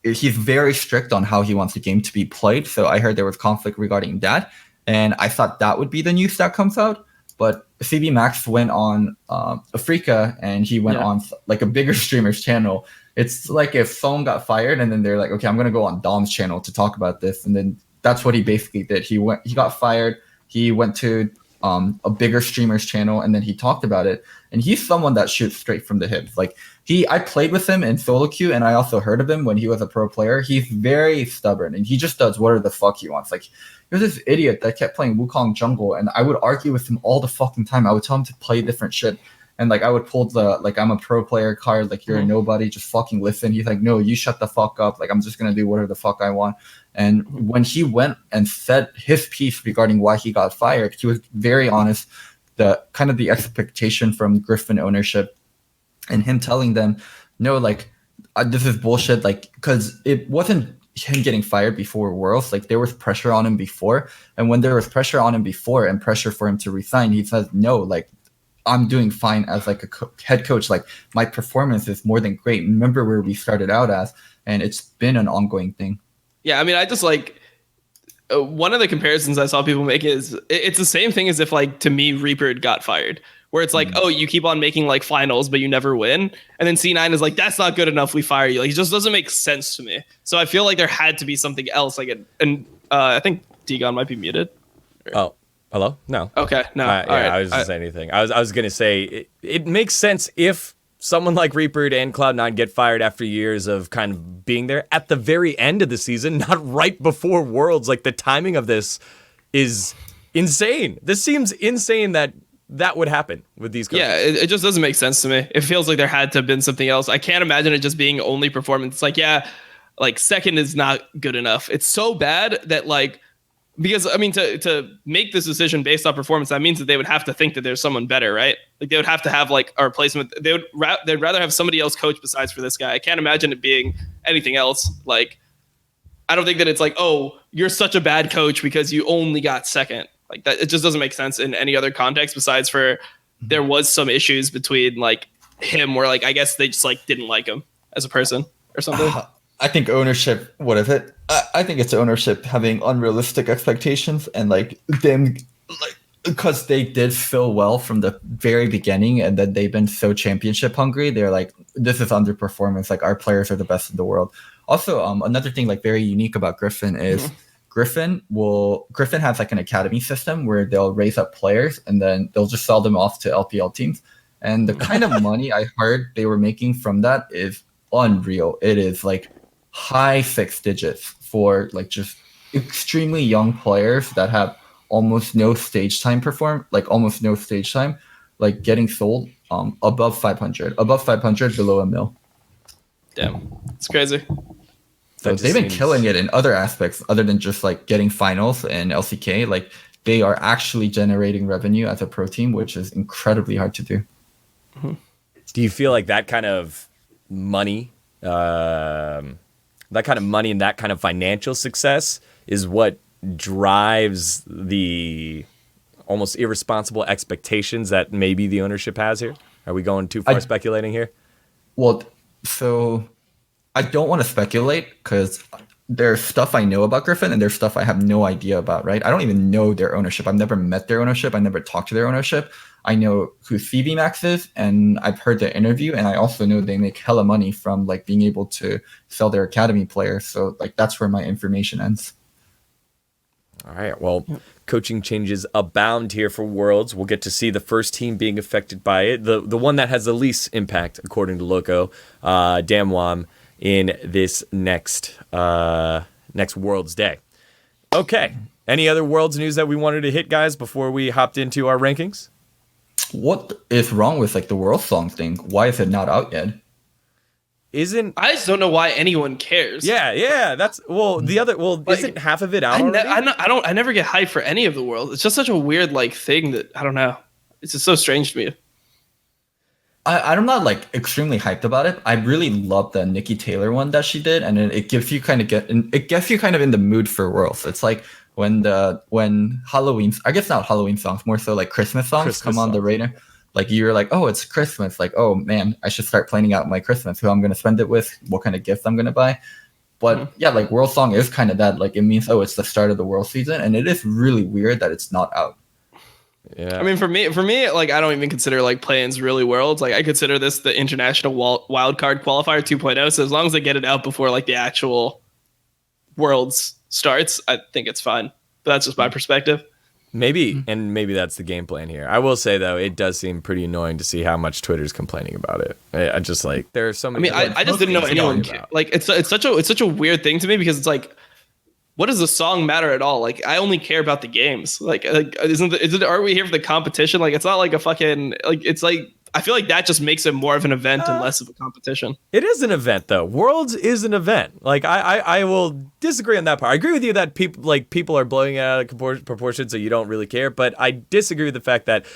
he's very strict on how he wants the game to be played. So I heard there was conflict regarding that, and I thought that would be the news that comes out. But CB Max went on Africa, and he went on a bigger streamer's channel. It's like if someone got fired and then they're like, okay, I'm going to go on Dom's channel to talk about this. And then that's what he basically did. He got fired. He went to a bigger streamer's channel, and then he talked about it. And he's someone that shoots straight from the hips. I played with him in solo queue, and I also heard of him when he was a pro player. He's very stubborn, and he just does whatever the fuck he wants. He was this idiot that kept playing Wukong jungle, and I would argue with him all the fucking time. I would tell him to play different shit, and I would pull the I'm a pro player card, you're a nobody, just fucking listen. He's like, no, you shut the fuck up. I'm just gonna do whatever the fuck I want. And when he went and said his piece regarding why he got fired, he was very honest. The kind of the expectation from Griffin ownership, and him telling them, no, this is bullshit. Because it wasn't him getting fired before Worlds. There was pressure on him before, and when there was pressure on him before and pressure for him to resign, he says, no, I'm doing fine as a head coach. My performance is more than great. Remember where we started out as, and it's been an ongoing thing. Yeah, I mean, I just one of the comparisons I saw people make is it's the same thing as if to me Reaper got fired, where it's like, oh, you keep on making like finals, but you never win. And then C9 is like, that's not good enough. We fire you. Like, it just doesn't make sense to me. So I feel like there had to be something else. Like, I think Degon might be muted. Oh, hello? No. Okay. No. Yeah, right. I was just saying anything. I was going to say it makes sense if someone like Reaper and Cloud9 get fired after years of kind of being there at the very end of the season, not right before Worlds. Like, the timing of this is insane. This seems insane that would happen with these coaches. Yeah, it just doesn't make sense to me. It feels like there had to have been something else. I can't imagine it just being only performance. It's like, yeah, like second is not good enough. It's so bad that like, because I mean, to make this decision based on performance, that means that they would have to think that there's someone better, right? Like they would have to have like a replacement. They'd rather have somebody else coach besides for this guy. I can't imagine it being anything else. Like, I don't think that it's like, oh, you're such a bad coach because you only got second. Like that, it just doesn't make sense in any other context besides for there was some issues between like him where like I guess they just like didn't like him as a person or something. I think ownership. What is it? I think it's ownership having unrealistic expectations and like them, like because they did so well from the very beginning and then they've been so championship hungry. They're like, this is underperformance. Like our players are the best in the world. Also, another thing like very unique about Griffin is. Griffin has like an academy system where they'll raise up players and then they'll just sell them off to LPL teams. And the kind of money I heard they were making from that is unreal. It is like high 6 digits for like just extremely young players that have almost no stage time like getting sold above 500, below $1 million. Damn, it's crazy. So they've been killing it in other aspects other than just like getting finals and LCK. Like they are actually generating revenue as a pro team, which is incredibly hard to do. Do you feel like that kind of money, and that kind of financial success is what drives the almost irresponsible expectations that maybe the ownership has here? Are we going too far speculating here? Well, so I don't want to speculate because there's stuff I know about Griffin and there's stuff I have no idea about, right? I don't even know their ownership. I've never met their ownership. I never talked to their ownership. I know who CV Max is and I've heard their interview and I also know they make hella money from like being able to sell their academy players. So like that's where my information ends. All right. Well, coaching changes abound here for Worlds. We'll get to see the first team being affected by it. The one that has the least impact, according to Loco, Damwon, in this next Worlds Day. Okay. Any other Worlds news that we wanted to hit, guys, before we hopped into our rankings? What is wrong with like the World Song thing? Why is it not out yet? I just don't know why anyone cares. Yeah. That's like, isn't half of it out already? I never get hyped for any of the World. It's just such a weird like thing that I don't know. It's just so strange to me. I'm not like extremely hyped about it. I really love the Nikki Taylor one that she did, and it gets you kind of in the mood for Worlds. It's like when Halloween, I guess not Halloween songs, more so like Christmas songs come on the radio. Like you're like, oh, it's Christmas. Like, oh man, I should start planning out my Christmas. Who I'm gonna spend it with? What kind of gifts I'm gonna buy? But yeah, like World Song is kind of that. Like it means, oh, it's the start of the World season, and it is really weird that it's not out. Yeah. I mean, for me, like I don't even consider like play-ins really Worlds. Like I consider this the international wildcard qualifier 2.0. So as long as they get it out before like the actual Worlds starts, I think it's fine. But that's just my perspective. Maybe that's the game plan here. I will say though, it does seem pretty annoying to see how much Twitter's complaining about it. I just like there are so many. I mean, I just didn't know anyone like it's such a weird thing to me because it's like, what does the song matter at all? Like I only care about the games. Like are we here for the competition? Like it's not like a fucking like it's like I feel like that just makes it more of an event and less of a competition. It is an event, though. Worlds is an event. Like I will disagree on that part. I agree with you that people are blowing it out of proportion, so you don't really care. But I disagree with the fact that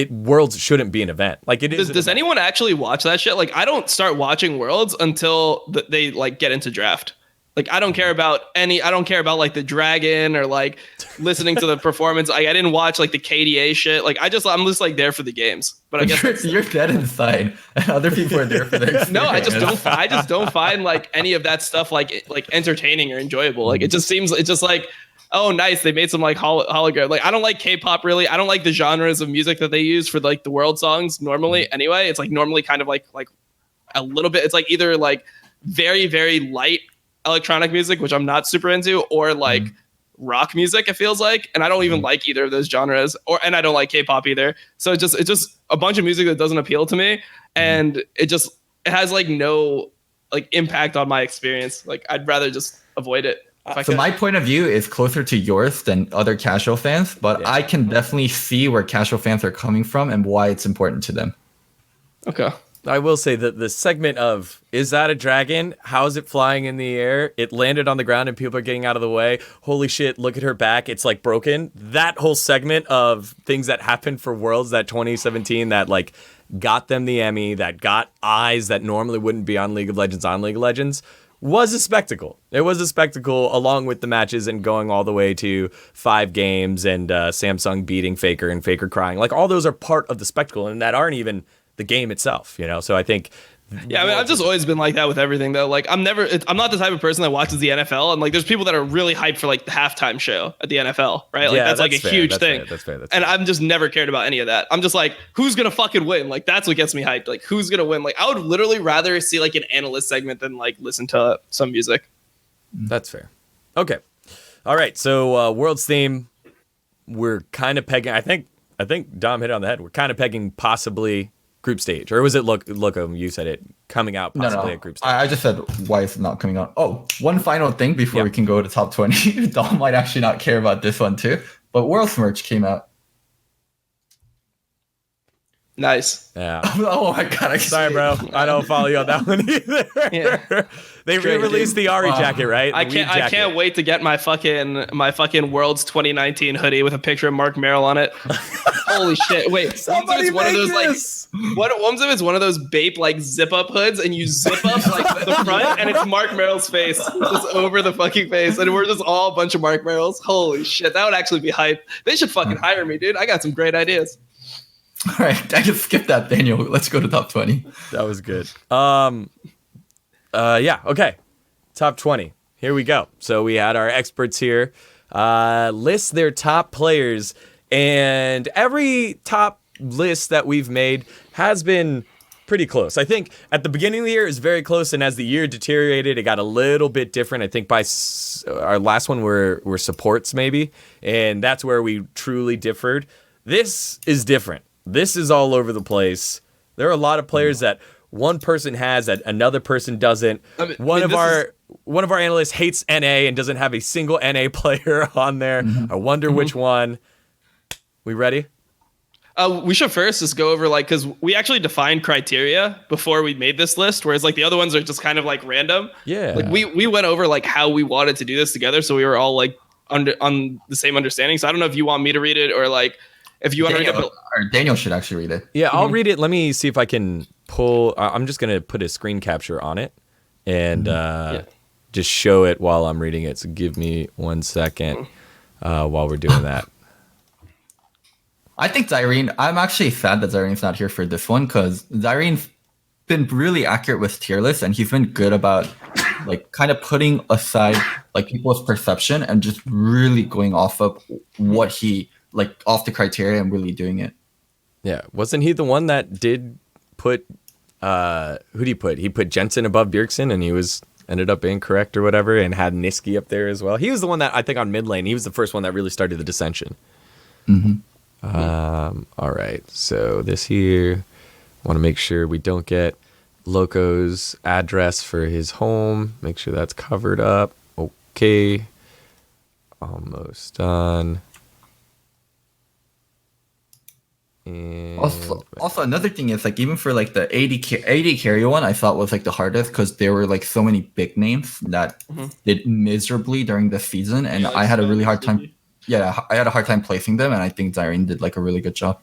Worlds shouldn't be an event. Like it is. Does anyone actually watch that shit? Like I don't start watching Worlds until they like get into draft. Like I don't care about like the dragon or like listening to the performance. I didn't watch like the KDA shit. Like I'm just like there for the games. But I guess you're dead inside, and other people are there for their experience. No, I just don't find like any of that stuff like entertaining or enjoyable. Like it's just like oh, nice, they made some like hologram. Like I don't like K-pop really. I don't like the genres of music that they use for like the world songs normally. Anyway, it's like normally kind of like a little bit. It's like either like very very light electronic music, which I'm not super into, or like rock music. It feels like, and I don't even like either of those genres. And I don't like K-pop either. So it's just a bunch of music that doesn't appeal to me, and it has like no like impact on my experience. Like I'd rather just avoid it. So my point of view is closer to yours than other casual fans, but I can definitely see where casual fans are coming from and why it's important to them. Okay. I will say that the segment of, is that a dragon? How is it flying in the air? It landed on the ground and people are getting out of the way. Holy shit, look at her back. It's like broken. That whole segment of things that happened for Worlds that 2017 that like got them the Emmy, that got eyes that normally wouldn't be on League of Legends was a spectacle. It was a spectacle along with the matches and going all the way to 5 games and Samsung beating Faker and Faker crying. Like all those are part of the spectacle and that aren't even the game itself, you know? So I think... Yeah, I mean, I've just always been like that with everything, though. Like, I'm not the type of person that watches the NFL, and like, there's people that are really hyped for like the halftime show at the NFL, right? Like, that's like a huge thing. That's fair. And I've just never cared about any of that. I'm just like, who's gonna fucking win? Like, that's what gets me hyped. Like, who's gonna win? Like, I would literally rather see like an analyst segment than like listen to some music. That's fair. Okay, all right. So World's theme, we're kind of pegging. I think Dom hit it on the head. We're kind of pegging possibly group stage, or was it look you said it coming out possibly at group stage? I just said why is it not coming out. Oh, one final thing before we can go to top 20. Dom might actually not care about this one too, but World's merch came out. Nice. Yeah. Oh my god. Sorry, bro. I don't follow you on that one either. Yeah. They re-released the Ari jacket, right? I can't wait to get my fucking Worlds 2019 hoodie with a picture of Mark Merrill on it. Holy shit! Wait, somebody one of those this. Like one of it's one of those Bape like zip up hoods, and you zip up like the front, and it's Mark Merrill's face just over the fucking face, and we're just all a bunch of Mark Merrills. Holy shit, that would actually be hype. They should fucking hire me, dude. I got some great ideas. All right, I just skipped that, Daniel. Let's go to top 20. That was good. Yeah, okay. Top 20. Here we go. So we had our experts here list their top players, and every top list that we've made has been pretty close. I think at the beginning of the year it was very close, and as the year deteriorated, it got a little bit different. I think by our last one were supports maybe, and that's where we truly differed. This is different. This is all over the place. There are a lot of players that one person has that another person doesn't. One of our analysts hates NA and doesn't have a single NA player on there. I wonder which one. We ready? We should first just go over like, because we actually defined criteria before we made this list, whereas like the other ones are just kind of like random. Yeah. Like we went over like how we wanted to do this together, so we were all like on the same understanding. So I don't know if you want me to read it or like if you want to read it. Or Daniel should actually read it. Yeah, I'll read it. Let me see if I can pull. I'm just gonna put a screen capture on it and just show it while I'm reading it. So give me 1 second while we're doing that. I think Zyrene, I'm actually sad that Zyrene's not here for this one because Zyrene's been really accurate with tier lists and he's been good about like kind of putting aside like people's perception and just really going off of what he like off the criteria and really doing it. Yeah. Wasn't he the one that did put who did he put? He put Jensen above Bjergsen and he ended up being correct or whatever and had Niski up there as well. He was the one that I think on mid lane, he was the first one that really started the dissension. All right, so this here, want to make sure we don't get Loco's address for his home. Make sure that's covered up. Okay, almost done. And also another thing is like even for like the AD carry one, I thought was like the hardest because there were like so many big names that did miserably during the season, and I had a really hard time. Yeah, I had a hard time placing them, and I think Zyrene did like a really good job.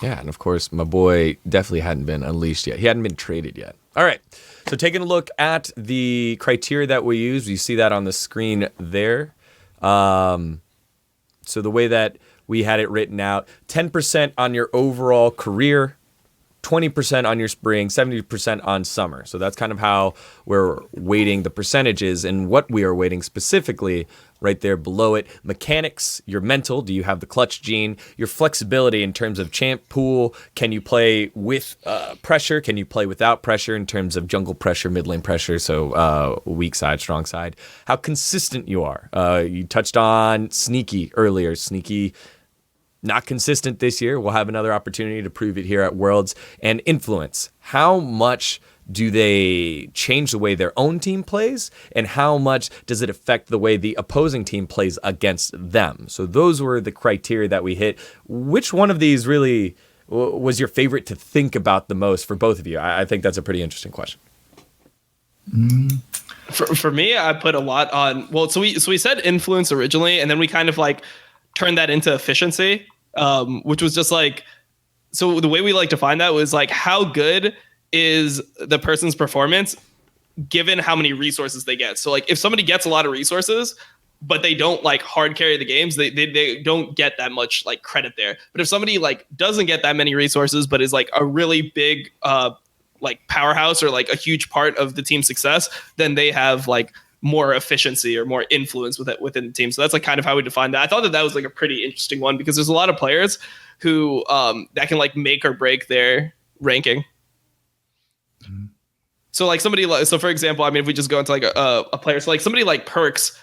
Yeah, and of course, my boy definitely hadn't been unleashed yet. He hadn't been traded yet. All right, so taking a look at the criteria that we use, you see that on the screen there. So the way that we had it written out, 10% on your overall career, 20% on your spring, 70% on summer. So that's kind of how we're weighting the percentages, and what we are weighting specifically right there below it. Mechanics, your mental, do you have the clutch gene? Your flexibility in terms of champ pool, can you play with pressure? Can you play without pressure in terms of jungle pressure, mid lane pressure, so weak side, strong side? How consistent you are. You touched on Sneaky earlier. Sneaky, not consistent this year. We'll have another opportunity to prove it here at Worlds. And influence. How much do they change the way their own team plays, and how much does it affect the way the opposing team plays against them? So those were the criteria that we hit. Which one of these really was your favorite to think about the most for both of you? I think that's a pretty interesting question. For me, I put a lot on. Well, so we said influence originally, and then we kind of like turned that into efficiency, which was just like, so the way we like to find that was like, how good is the person's performance given how many resources they get? So like if somebody gets a lot of resources, but they don't like hard carry the games, they don't get that much like credit there. But if somebody like doesn't get that many resources, but is like a really big like powerhouse or like a huge part of the team's success, then they have like more efficiency or more influence within the team. So that's like kind of how we define that. I thought that was like a pretty interesting one, because there's a lot of players who that can like make or break their ranking. So like so for example, I mean, if we just go into like a player, so like somebody like Perks,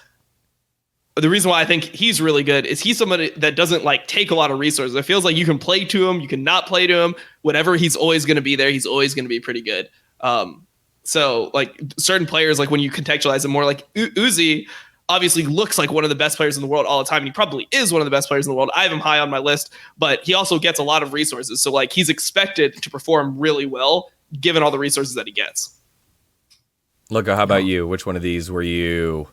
the reason why I think he's really good is he's somebody that doesn't like take a lot of resources. It feels like you can play to him, you can not play to him, whatever, he's always going to be there. He's always going to be pretty good. So like certain players, like when you contextualize it more, like Uzi obviously looks like one of the best players in the world all the time. And he probably is one of the best players in the world. I have him high on my list, but he also gets a lot of resources. So like he's expected to perform really well given all the resources that he gets. Loco, how about you? Which one of these were you,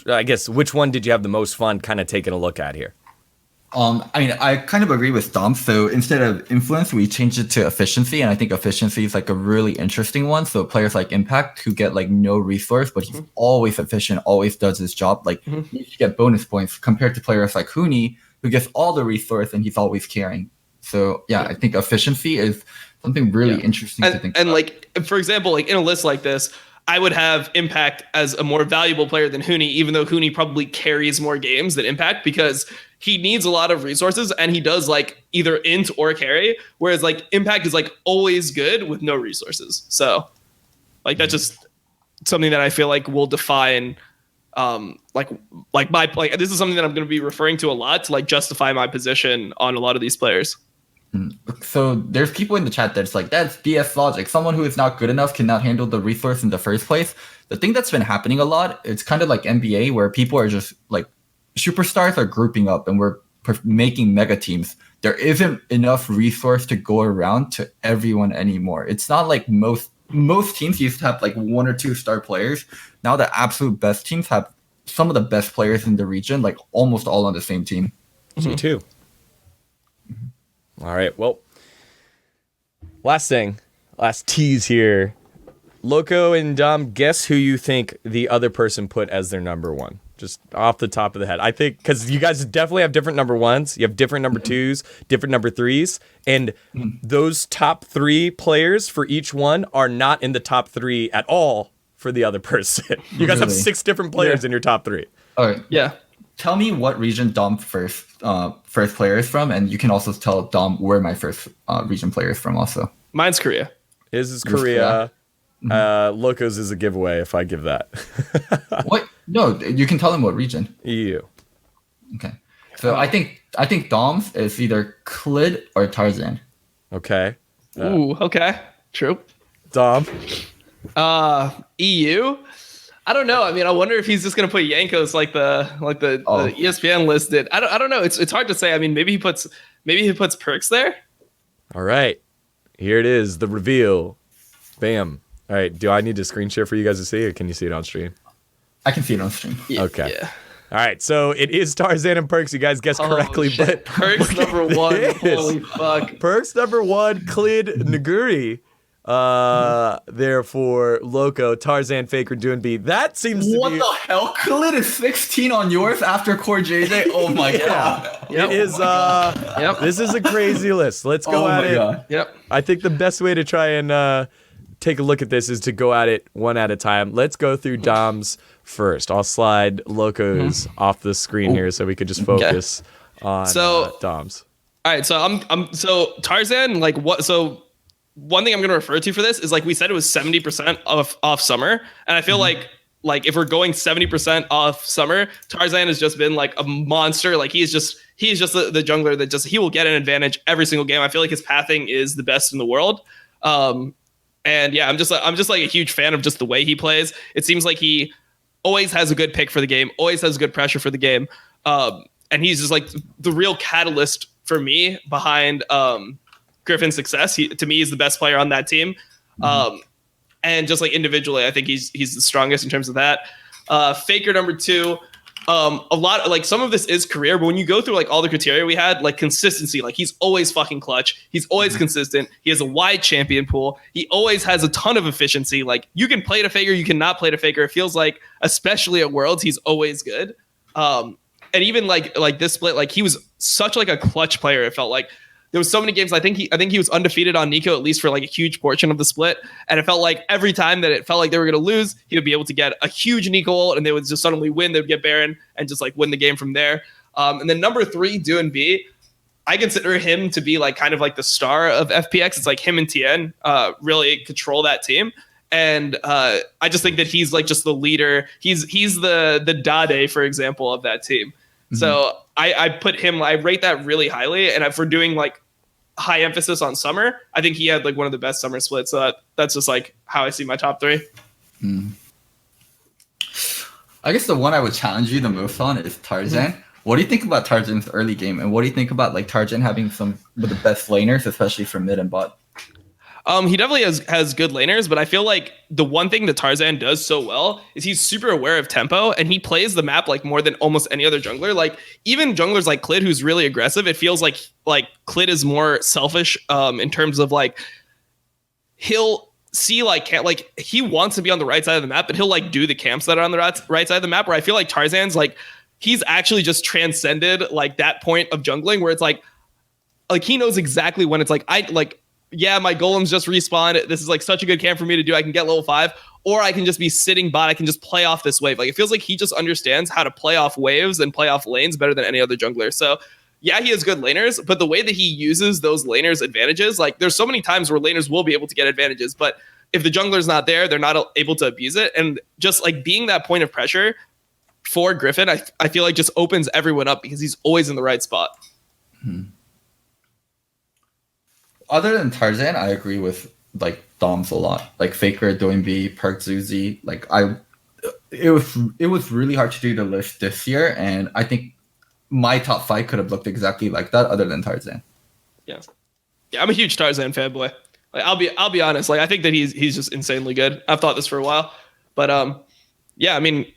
I guess, which one did you have the most fun kind of taking a look at here? I mean, I kind of agree with Dom. So instead of influence, we changed it to efficiency. And I think efficiency is like a really interesting one. So players like Impact, who get like no resource, but he's always efficient, always does his job. Like you get bonus points compared to players like Huni, who gets all the resource and he's always carrying. So yeah, I think efficiency is something really interesting to think about. And like, for example, like in a list like this, I would have Impact as a more valuable player than Huni, even though Huni probably carries more games than Impact, because he needs a lot of resources and he does like either int or carry, whereas like Impact is like always good with no resources. So like that's just something that I feel like will define like my play. This is something that I'm going to be referring to a lot to like justify my position on a lot of these players. So there's people in the chat that's like, that's BS logic. Someone who is not good enough cannot handle the resource in the first place. The thing that's been happening a lot, it's kind of like NBA, where people are just like, superstars are grouping up and we're making mega teams. There isn't enough resource to go around to everyone anymore. It's not like most teams used to have like 1 or 2 star players. Now the absolute best teams have some of the best players in the region, like almost all on the same team. Me too. All right, well, last tease here. Loco and Dom, guess who you think the other person put as their number one? Just off the top of the head. I think, because you guys definitely have different number ones. You have different number twos, different number threes. And those top 3 players for each one are not in the top 3 at all for the other person. You guys have 6 different players in your top 3. All right. Yeah. Tell me what region Dom first player is from, and you can also tell Dom where my first region player is from also. Mine's Korea. His is Korea. Loco's is a giveaway if I give that. What? No, you can tell him what region. EU. Okay. So I think Dom's is either Klid or Tarzan. Okay. Ooh, okay. True. Dom? EU? I don't know. I mean, I wonder if he's just gonna put Yankos like the ESPN listed. I don't know. It's hard to say. I mean, maybe he puts Perks there. All right, here it is, the reveal. Bam. All right. Do I need to screen share for you guys to see, or can you see it on stream? I can see it on stream. Okay. Yeah. All right. So it is Tarzan and Perks. You guys guessed correctly, but Perks number 1. Holy fuck. Perks number 1. Klid Naguri. Therefore, Loco, Tarzan, Faker, Doing B. That seems to be... What the hell? Khalid is 16 on yours after Core JJ? Oh my god. It is, this is a crazy list. Let's go at it. God. Yep. I think the best way to try and take a look at this is to go at it one at a time. Let's go through Dom's first. I'll slide Loco's off the screen here so we could just focus on Dom's. All right, so Tarzan, like what? So one thing I'm going to refer to for this is like we said it was 70% off summer, and I feel like if we're going 70% off summer, Tarzan has just been like a monster. Like he's just the jungler that he will get an advantage every single game. I feel like his pathing is the best in the world. And yeah, I'm just like a huge fan of just the way he plays. It seems like he always has a good pick for the game, always has good pressure for the game, and he's just like the real catalyst for me behind Griffin's success. To me, he's the best player on that team. And just like individually, I think he's the strongest in terms of that. Faker number 2. A lot like some of this is career, but when you go through like all the criteria we had, like consistency, like he's always fucking clutch. He's always consistent. He has a wide champion pool. He always has a ton of efficiency. Like you can play to Faker, you cannot play to Faker. It feels like, especially at Worlds, he's always good. And even like this split, like he was such like a clutch player. It felt like there was so many games. I think he was undefeated on Nico, at least for like a huge portion of the split. And it felt like every time that it felt like they were going to lose, he would be able to get a huge Nico ult and they would just suddenly win. They would get Baron and just like win the game from there. And then number 3, Doing B. I consider him to be like kind of like the star of FPX. It's like him and Tien really control that team. And I just think that he's like just the leader. He's the Dade, for example, of that team. So I put him, I rate that really highly. And for doing like high emphasis on summer, I think he had like one of the best summer splits. So that's just like how I see my top 3. I guess the one I would challenge you the most on is Tarzan. What do you think about Tarzan's early game? And what do you think about like Tarzan having some of the best laners, especially from mid and bot? He definitely has good laners, but I feel like the one thing that Tarzan does so well is he's super aware of tempo, and he plays the map like more than almost any other jungler. Like even junglers like Klid, who's really aggressive, it feels like Klid is more selfish in terms of like he'll see like he wants to be on the right side of the map, but he'll like do the camps that are on the right side of the map. Where I feel like Tarzan's like he's actually just transcended like that point of jungling where it's like he knows exactly when it's like yeah, my golems just respawn. This is like such a good camp for me to do. I can get level 5, or I can just be sitting bot. I can just play off this wave. Like it feels like he just understands how to play off waves and play off lanes better than any other jungler. So yeah, he has good laners, but the way that he uses those laners' advantages, like there's so many times where laners will be able to get advantages, but if the jungler's not there, they're not able to abuse it. And just like being that point of pressure for Griffin, I feel like just opens everyone up because he's always in the right spot. Other than Tarzan, I agree with like Doms a lot. Like Faker, Doing B, Perk Zuzi. Like it was really hard to do the list this year, and I think my top 5 could have looked exactly like that, other than Tarzan. Yeah, I'm a huge Tarzan fanboy. Like I'll be honest. Like I think that he's just insanely good. I've thought this for a while, but yeah, I mean,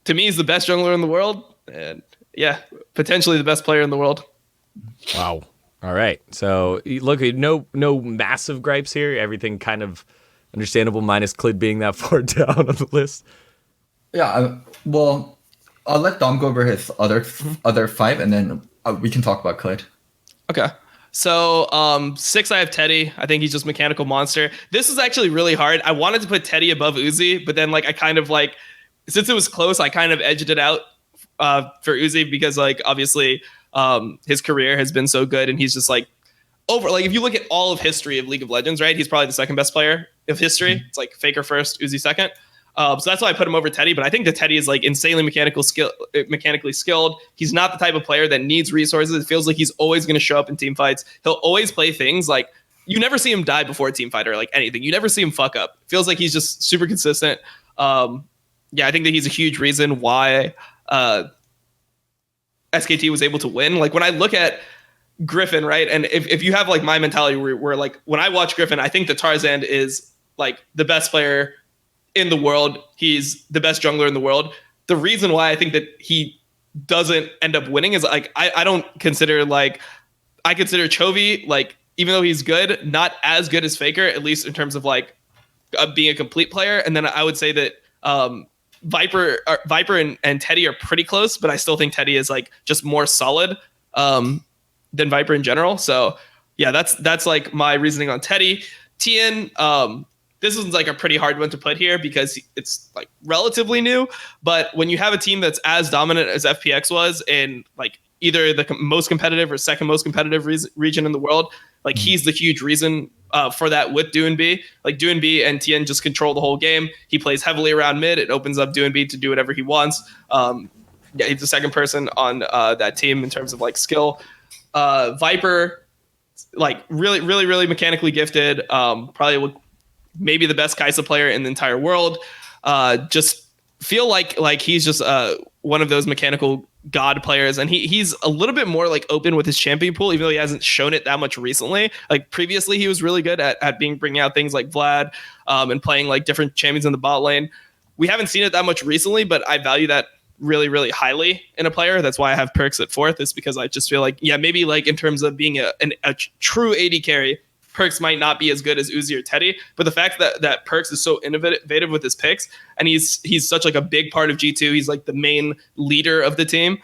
to me, he's the best jungler in the world, and yeah, potentially the best player in the world. Wow. All right. So look, no massive gripes here. Everything kind of understandable, minus Klid being that far down on the list. Yeah. Well, I'll let Dom go over his other 5, and then we can talk about Klid. Okay. So 6, I have Teddy. I think he's just mechanical monster. This is actually really hard. I wanted to put Teddy above Uzi, but then like I kind of like, since it was close, I kind of edged it out for Uzi because like obviously his career has been so good, and he's just like over. Like if you look at all of history of League of Legends, right, he's probably the second best player of history. It's like Faker first, Uzi second. So that's why I put him over Teddy. But I think that Teddy is like insanely mechanically skilled. He's not the type of player that needs resources. It feels like he's always going to show up in team fights. He'll always play things like you never see him die before a team fight or like anything. You never see him fuck up. Feels like he's just super consistent. Yeah, I think that he's a huge reason why SKT was able to win. Like when I look at Griffin, right, and if you have like my mentality where like when I watch Griffin, I think that Tarzan is like the best player in the world. He's the best jungler in the world. The reason why I think that he doesn't end up winning is like I don't consider like I consider Chovy like even though he's good, not as good as Faker, at least in terms of like being a complete player. And then I would say that Viper and Teddy are pretty close, but I still think Teddy is like just more solid than Viper in general. So yeah, that's like my reasoning on Teddy. Tien, this is like a pretty hard one to put here because it's like relatively new, but when you have a team that's as dominant as FPX was in like either the most competitive or second most competitive region in the world, like he's the huge reason for that with DoinB. Like DoinB and Tien just control the whole game. He plays heavily around mid. It opens up DoinB to do whatever he wants. Yeah, he's the second person on that team in terms of like skill. Viper, like really mechanically gifted. Probably maybe the best Kai'Sa player in the entire world. Just feel like he's just one of those mechanical god players, and he's a little bit more like open with his champion pool, even though he hasn't shown it that much recently. Like previously, he was really good at bringing out things like Vlad and playing like different champions in the bot lane. We haven't seen it that much recently, but I value that really highly in a player. That's why I have Perkz at 4th, is because I just feel like, yeah, maybe like in terms of being a true AD carry, Perkz might not be as good as Uzi or Teddy, but the fact that Perkz is so innovative with his picks, and he's such like a big part of G2, he's like the main leader of the team.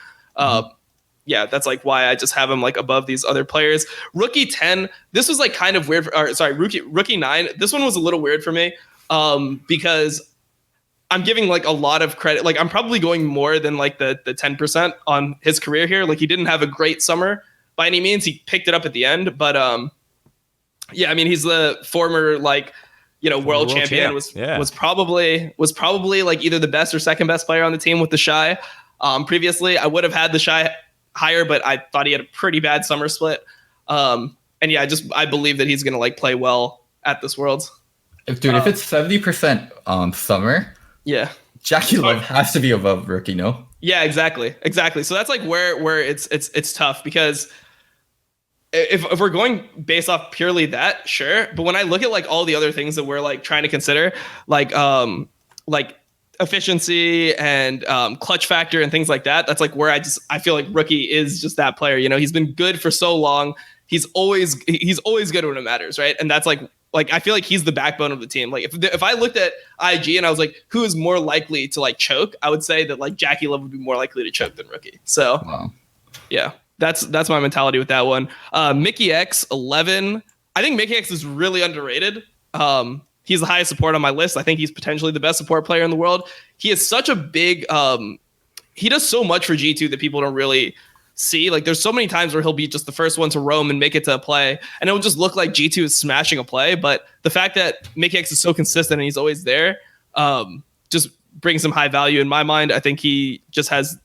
Yeah, that's like why I just have him like above these other players. Rookie 10, this was like kind of weird. Rookie 9, this one was a little weird for me because I'm giving like a lot of credit. Like I'm probably going more than like the 10% on his career here. Like he didn't have a great summer by any means. He picked it up at the end, but yeah, I mean, he's the former like, you know, world champion. Was probably like either the best or second best player on the team with the Shy. Previously, I would have had the Shy higher, but I thought he had a pretty bad summer split. And yeah, I believe that he's gonna like play well at this Worlds. If it's 70% summer, yeah, JackeyLove has to be above Rookie, no? Yeah, exactly. So that's like where it's tough, because if we're going based off purely that, sure. But when I look at like all the other things that we're like trying to consider, like efficiency and clutch factor and things like that, that's like where I feel like Rookie is just that player. You know, he's been good for so long. He's always good when it matters, right? And that's like I feel like he's the backbone of the team. Like if I looked at IG and I was like, who is more likely to like choke, I would say that like JackeyLove would be more likely to choke than Rookie. So wow. Yeah. That's my mentality with that one. Mickey X 11. I think Mickey X is really underrated. He's the highest support on my list. I think he's potentially the best support player in the world. He is such a big. He does so much for G2 that people don't really see. Like there's so many times where he'll be just the first one to roam and make it to a play, and it will just look like G2 is smashing a play. But the fact that Mickey X is so consistent and he's always there, just brings some high value in my mind. I think he just has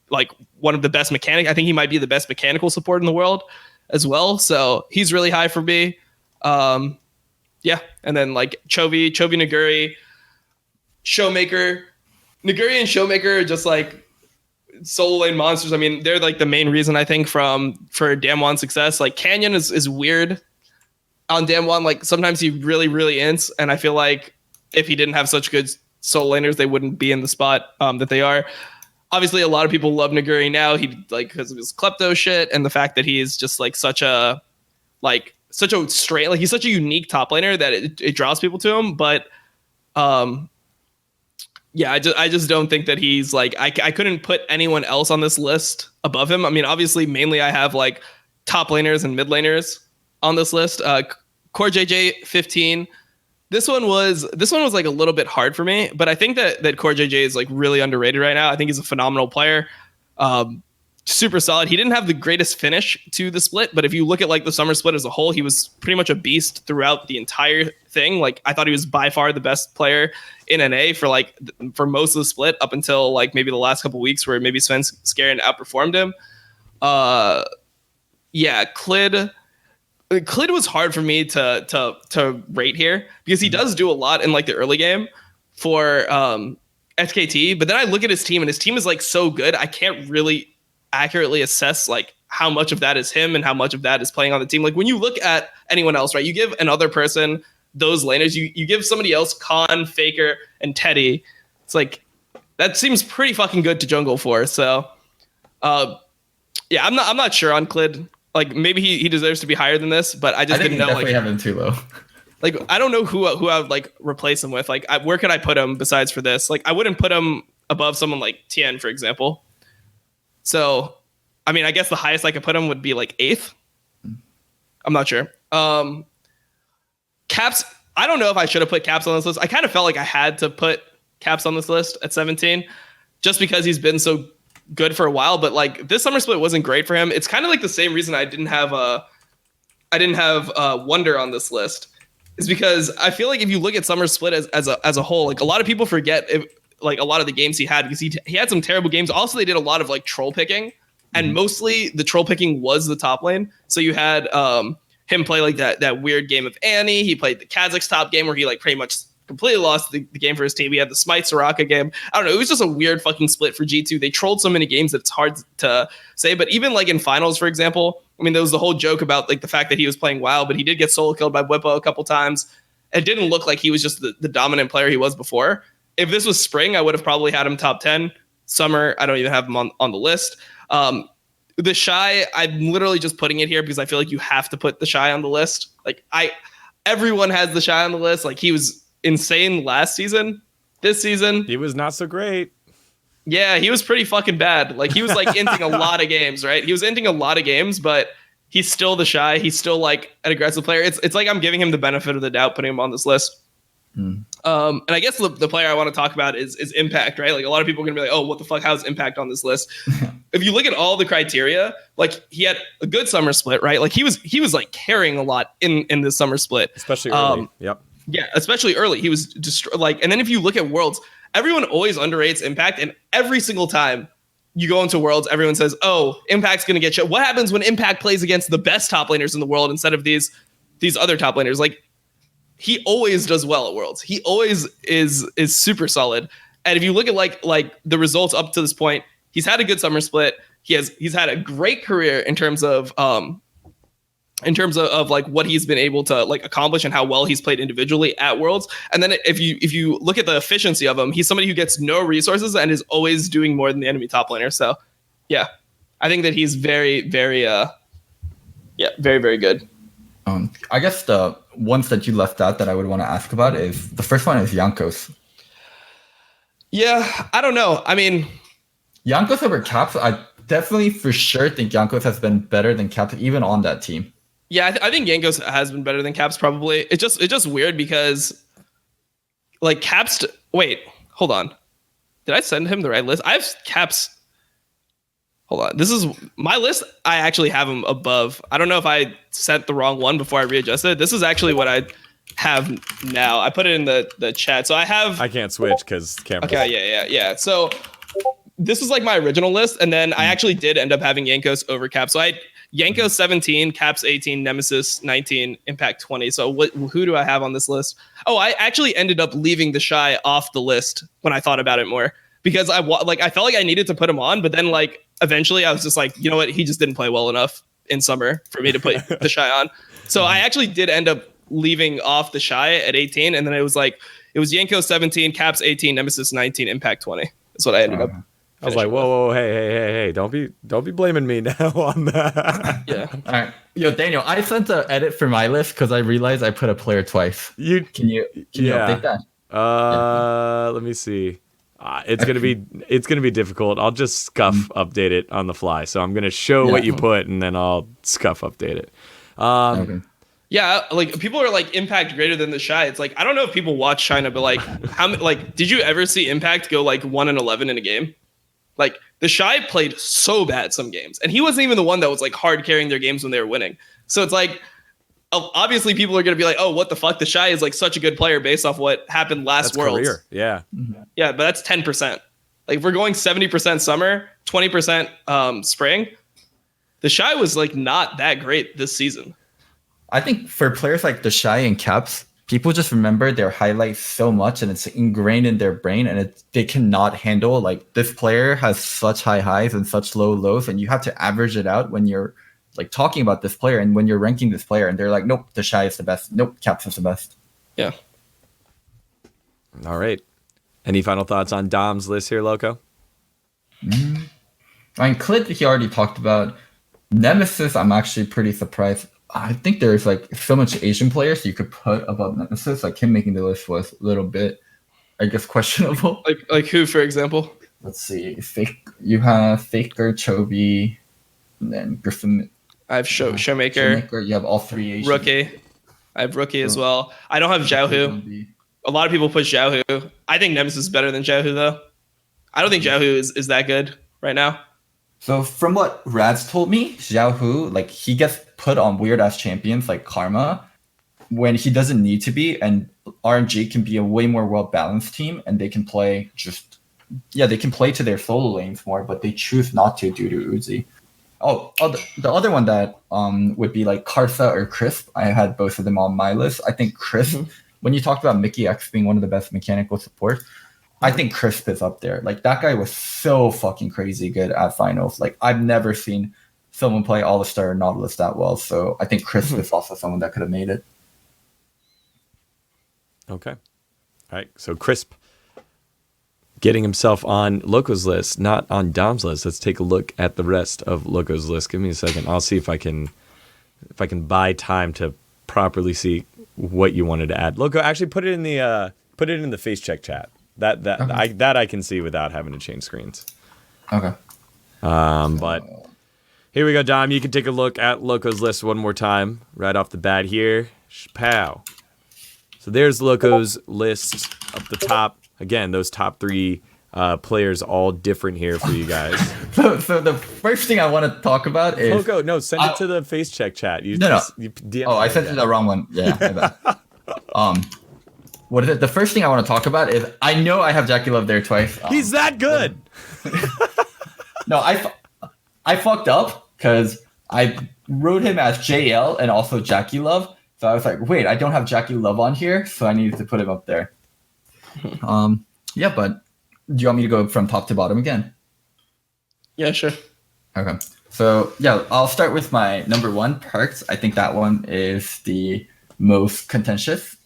like one of the best mechanic. I think he might be the best mechanical support in the world as well. So he's really high for me. Yeah. And then like Chovy, Naguri, Showmaker. Naguri and Showmaker are just like solo lane monsters. I mean, they're like the main reason I think for Damwon's success. Like Canyon is weird on Damwon. Like sometimes he really ints. And I feel like if he didn't have such good solo laners, they wouldn't be in the spot that they are. Obviously, a lot of people love Naguri now. He like because of his klepto shit and the fact that he's just like such a straight, like he's such a unique top laner that it draws people to him. But yeah, I just don't think that he's like I couldn't put anyone else on this list above him. I mean, obviously, mainly I have like top laners and mid laners on this list. Core JJ 15. This one was like a little bit hard for me, but I think that Core JJ is like really underrated right now. I think he's a phenomenal player. Super solid. He didn't have the greatest finish to the split, but if you look at like the summer split as a whole, he was pretty much a beast throughout the entire thing. Like I thought he was by far the best player in NA for most of the split up until like maybe the last couple weeks where maybe Sven Skaren outperformed him. Yeah, Clid was hard for me to rate here because he does do a lot in like the early game for SKT, but then I look at his team and his team is like so good, I can't really accurately assess like how much of that is him and how much of that is playing on the team. Like when you look at anyone else, right, you give another person those laners, you give somebody else Khan, Faker, and Teddy. It's like that seems pretty fucking good to jungle for. So yeah, I'm not sure on Clid. like maybe he deserves to be higher than this, but I just didn't know. Definitely like, have him too low. Like, I don't know who I would like replace him with. Like, where could I put him besides for this? Like, I wouldn't put him above someone like Tien, for example. So, I mean, I guess the highest I could put him would be like 8th. I'm not sure. Caps. I don't know if I should have put Caps on this list. I kind of felt like I had to put Caps on this list at 17, just because he's been so good for a while. But like this summer split wasn't great for him. It's kind of like the same reason I didn't have Wonder on this list. Is because I feel like if you look at Summer Split as a whole, like a lot of people forget like a lot of the games he had, because he had some terrible games. Also, they did a lot of like troll picking, and mostly the troll picking was the top lane. So you had him play like that weird game of Annie. He played the kha'zix top game where he like pretty much completely lost the game for his team. He had the Smite Soraka game. I don't know. It was just a weird fucking split for G2. They trolled so many games that it's hard to say. But even like in finals, for example, I mean, there was the whole joke about like the fact that he was playing WoW, but he did get solo killed by Whippo a couple times. It didn't look like he was just the dominant player he was before. If this was spring, I would have probably had him top 10. Summer, I don't even have him on the list. The Shy, I'm literally just putting it here because I feel like you have to put the Shy on the list. Like everyone has the Shy on the list. Like he was insane last season. This season, he was not so great. Yeah, he was pretty fucking bad. Like he was like inting a lot of games, right? He was inting a lot of games, but he's still the Shy. He's still like an aggressive player. It's like I'm giving him the benefit of the doubt, putting him on this list. And I guess the player I want to talk about is Impact, right? Like a lot of people are gonna be like, oh, what the fuck? How's Impact on this list? If you look at all the criteria, like he had a good summer split, right? Like he was like carrying a lot in this summer split, especially early. Yep. Yeah, especially early. He was just like, and then if you look at Worlds, everyone always underrates Impact, and every single time you go into Worlds, everyone says, oh, Impact's going to get shit. What happens when Impact plays against the best top laners in the world instead of these other top laners? Like, he always does well at Worlds. He always is super solid. And if you look at like the results up to this point, he's had a good summer split. He's had a great career in terms of like what he's been able to like accomplish and how well he's played individually at Worlds. And then if you look at the efficiency of him, he's somebody who gets no resources and is always doing more than the enemy top laner. So yeah, I think that he's very, very, very, very good. I guess the ones that you left out that I would want to ask about is the first one is Jankos. Yeah, I don't know. I mean, Jankos over Caps, I definitely for sure think Jankos has been better than Caps even on that team. Yeah, I think Jankos has been better than Caps probably. It's just weird because like Caps. Wait, hold on. Did I send him the right list? I have Caps. Hold on. This is my list. I actually have him above. I don't know if I sent the wrong one before I readjusted. This is actually what I have now. I put it in the chat. So I can't switch because camera. Okay, yeah. So this was like my original list, and then I actually did end up having Jankos over Caps. So I had Jankos 17, Caps 18, Nemesis 19, Impact 20. So who do I have on this list? Oh, I actually ended up leaving the Shy off the list when I thought about it more, because I felt like I needed to put him on, but then like eventually I was just like, you know what? He just didn't play well enough in summer for me to put the Shy on. So I actually did end up leaving off the Shy at 18, and then it was Jankos 17, Caps 18, Nemesis 19, Impact 20. That's what I ended up. I was like, whoa, hey, don't be blaming me now on that. Yeah. All right. Yo, Daniel, I sent an edit for my list because I realized I put a player twice. Can you update that? Let me see. It's gonna be difficult. I'll just scuff update it on the fly. So I'm gonna show what you put, and then I'll scuff update it. Okay. Yeah, like people are like Impact greater than the Shy. It's like I don't know if people watch China, but like did you ever see Impact go like 1-11 in a game? Like the Shy played so bad some games, and he wasn't even the one that was like hard carrying their games when they were winning. So it's like obviously people are gonna be like, oh, what the fuck? The Shy is like such a good player based off what happened last Worlds. Career. Yeah. Yeah, but that's 10%. Like if we're going 70% summer, 20% spring. The Shy was like not that great this season. I think for players like the Shy and Caps, people just remember their highlights so much, and it's ingrained in their brain, and they cannot handle like this player has such high highs and such low lows, and you have to average it out when you're like talking about this player and when you're ranking this player, and they're like, nope, the Shy is the best. Nope, Caps is the best. Yeah. All right. Any final thoughts on Dom's list here, Loco? I mean, Clit he already talked about. Nemesis, I'm actually pretty surprised. I think there's like so much Asian players you could put above Nemesis. Like him making the list was a little bit, I guess, questionable. Like who, for example? Let's see. You have Faker, Chobi, and then Griffin. I have Showmaker. You have all three Asian. Rookie. I have Rookie as well. I don't have Xiaohu. A lot of people put Xiaohu. I think Nemesis is better than Xiaohu, though. I don't think Xiaohu is that good right now. So from what Rad's told me, Xiaohu, like he gets put on weird ass champions like Karma when he doesn't need to be, and RNG can be a way more well balanced team, and they can play they can play to their solo lanes more, but they choose not to due to Uzi. The other one that would be like Karsa or Crisp. I had both of them on my list. I think Crisp, when you talked about Mickey X being one of the best mechanical supports, I think Crisp is up there. Like that guy was so fucking crazy good at finals. Like I've never seen someone play All-Star or Nautilus that well. So I think Crisp is also someone that could have made it. Okay. All right. So Crisp getting himself on Loco's list, not on Dom's list. Let's take a look at the rest of Loco's list. Give me a second. I'll see if I can buy time to properly see what you wanted to add. Loco, actually put it in the Facecheck chat. That I can see without having to change screens. Okay. But here we go, Dom. You can take a look at Loco's list one more time right off the bat here. Pow. So there's Loco's list up the top. Again, those top three players all different here for you guys. So the first thing I want to talk about is Loco. No, send it to the Facecheck chat. I sent it to the wrong one. Yeah. What is it? The first thing I want to talk about is I know I have Jackie Love there twice. He's that good. No, I fucked up because I wrote him as JL and also Jackie Love. So I was like, wait, I don't have Jackie Love on here, so I needed to put him up there. Yeah, but do you want me to go from top to bottom again? Yeah, sure. Okay. So yeah, I'll start with my number one, Perks. I think that one is the most contentious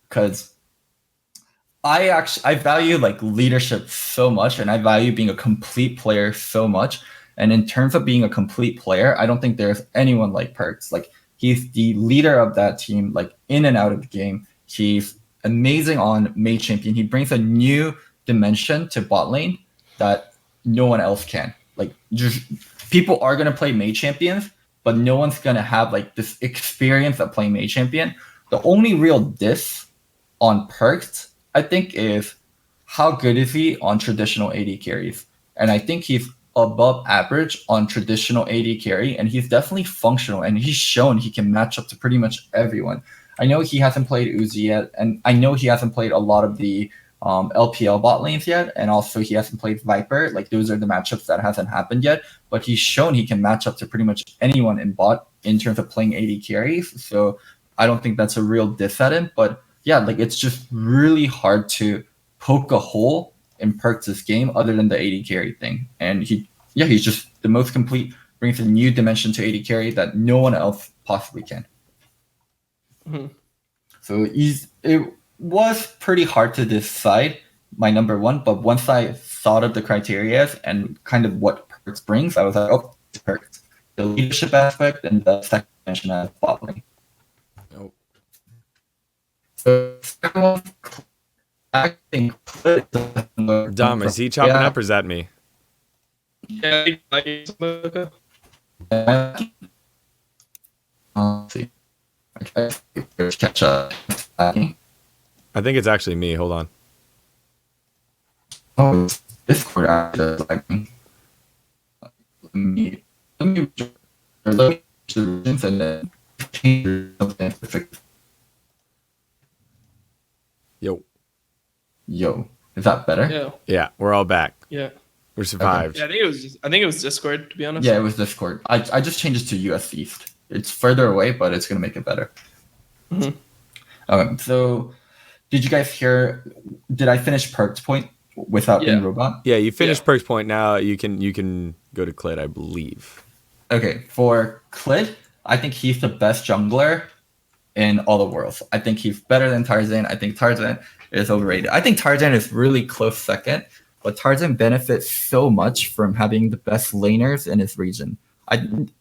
because I value like leadership so much, and I value being a complete player so much. And in terms of being a complete player, I don't think there's anyone like Perks. Like he's the leader of that team, like in and out of the game. He's amazing on Mage Champion. He brings a new dimension to bot lane that no one else can. Like just people are gonna play Mage Champions, but no one's gonna have like this experience of playing Mage Champion. The only real diss on Perks, I think, is how good is he on traditional AD carries. And I think he's above average on traditional AD carry, and he's definitely functional, and he's shown he can match up to pretty much everyone. I know he hasn't played Uzi yet, and I know he hasn't played a lot of the LPL bot lanes yet, and also he hasn't played Viper. Like those are the matchups that hasn't happened yet, but he's shown he can match up to pretty much anyone in bot in terms of playing AD carries. So I don't think that's a real diss at him, but yeah, like it's just really hard to poke a hole in Perks' game other than the AD carry thing. And he's just the most complete, brings a new dimension to AD carry that no one else possibly can. Mm-hmm. So it was pretty hard to decide my number one, but once I thought of the criteria and kind of what Perks brings, I was like, oh, it's Perks. The leadership aspect and the second dimension as bot lane. Oh. So second one, I think Dom, is he chopping up or is that me? Yeah, let's see. Okay, catch up. I think it's actually me. Hold on. Oh, Discord actually like me. Let me and then change something to fix. Yo, is that better? Yeah. Yeah, we're all back. Yeah. We're survived. Yeah, I think it was Discord, to be honest. Yeah, it was Discord. I just changed it to US East. It's further away, but it's gonna make it better. Mm-hmm. Okay, so did you guys hear? Did I finish Perks point without being robot? Yeah, you finished Perks point. Now you can go to Clit, I believe. Okay, for Clit, I think he's the best jungler in all the worlds. I think he's better than Tarzan. I think Tarzan is overrated. I think Tarzan is really close second, but Tarzan benefits so much from having the best laners in his region.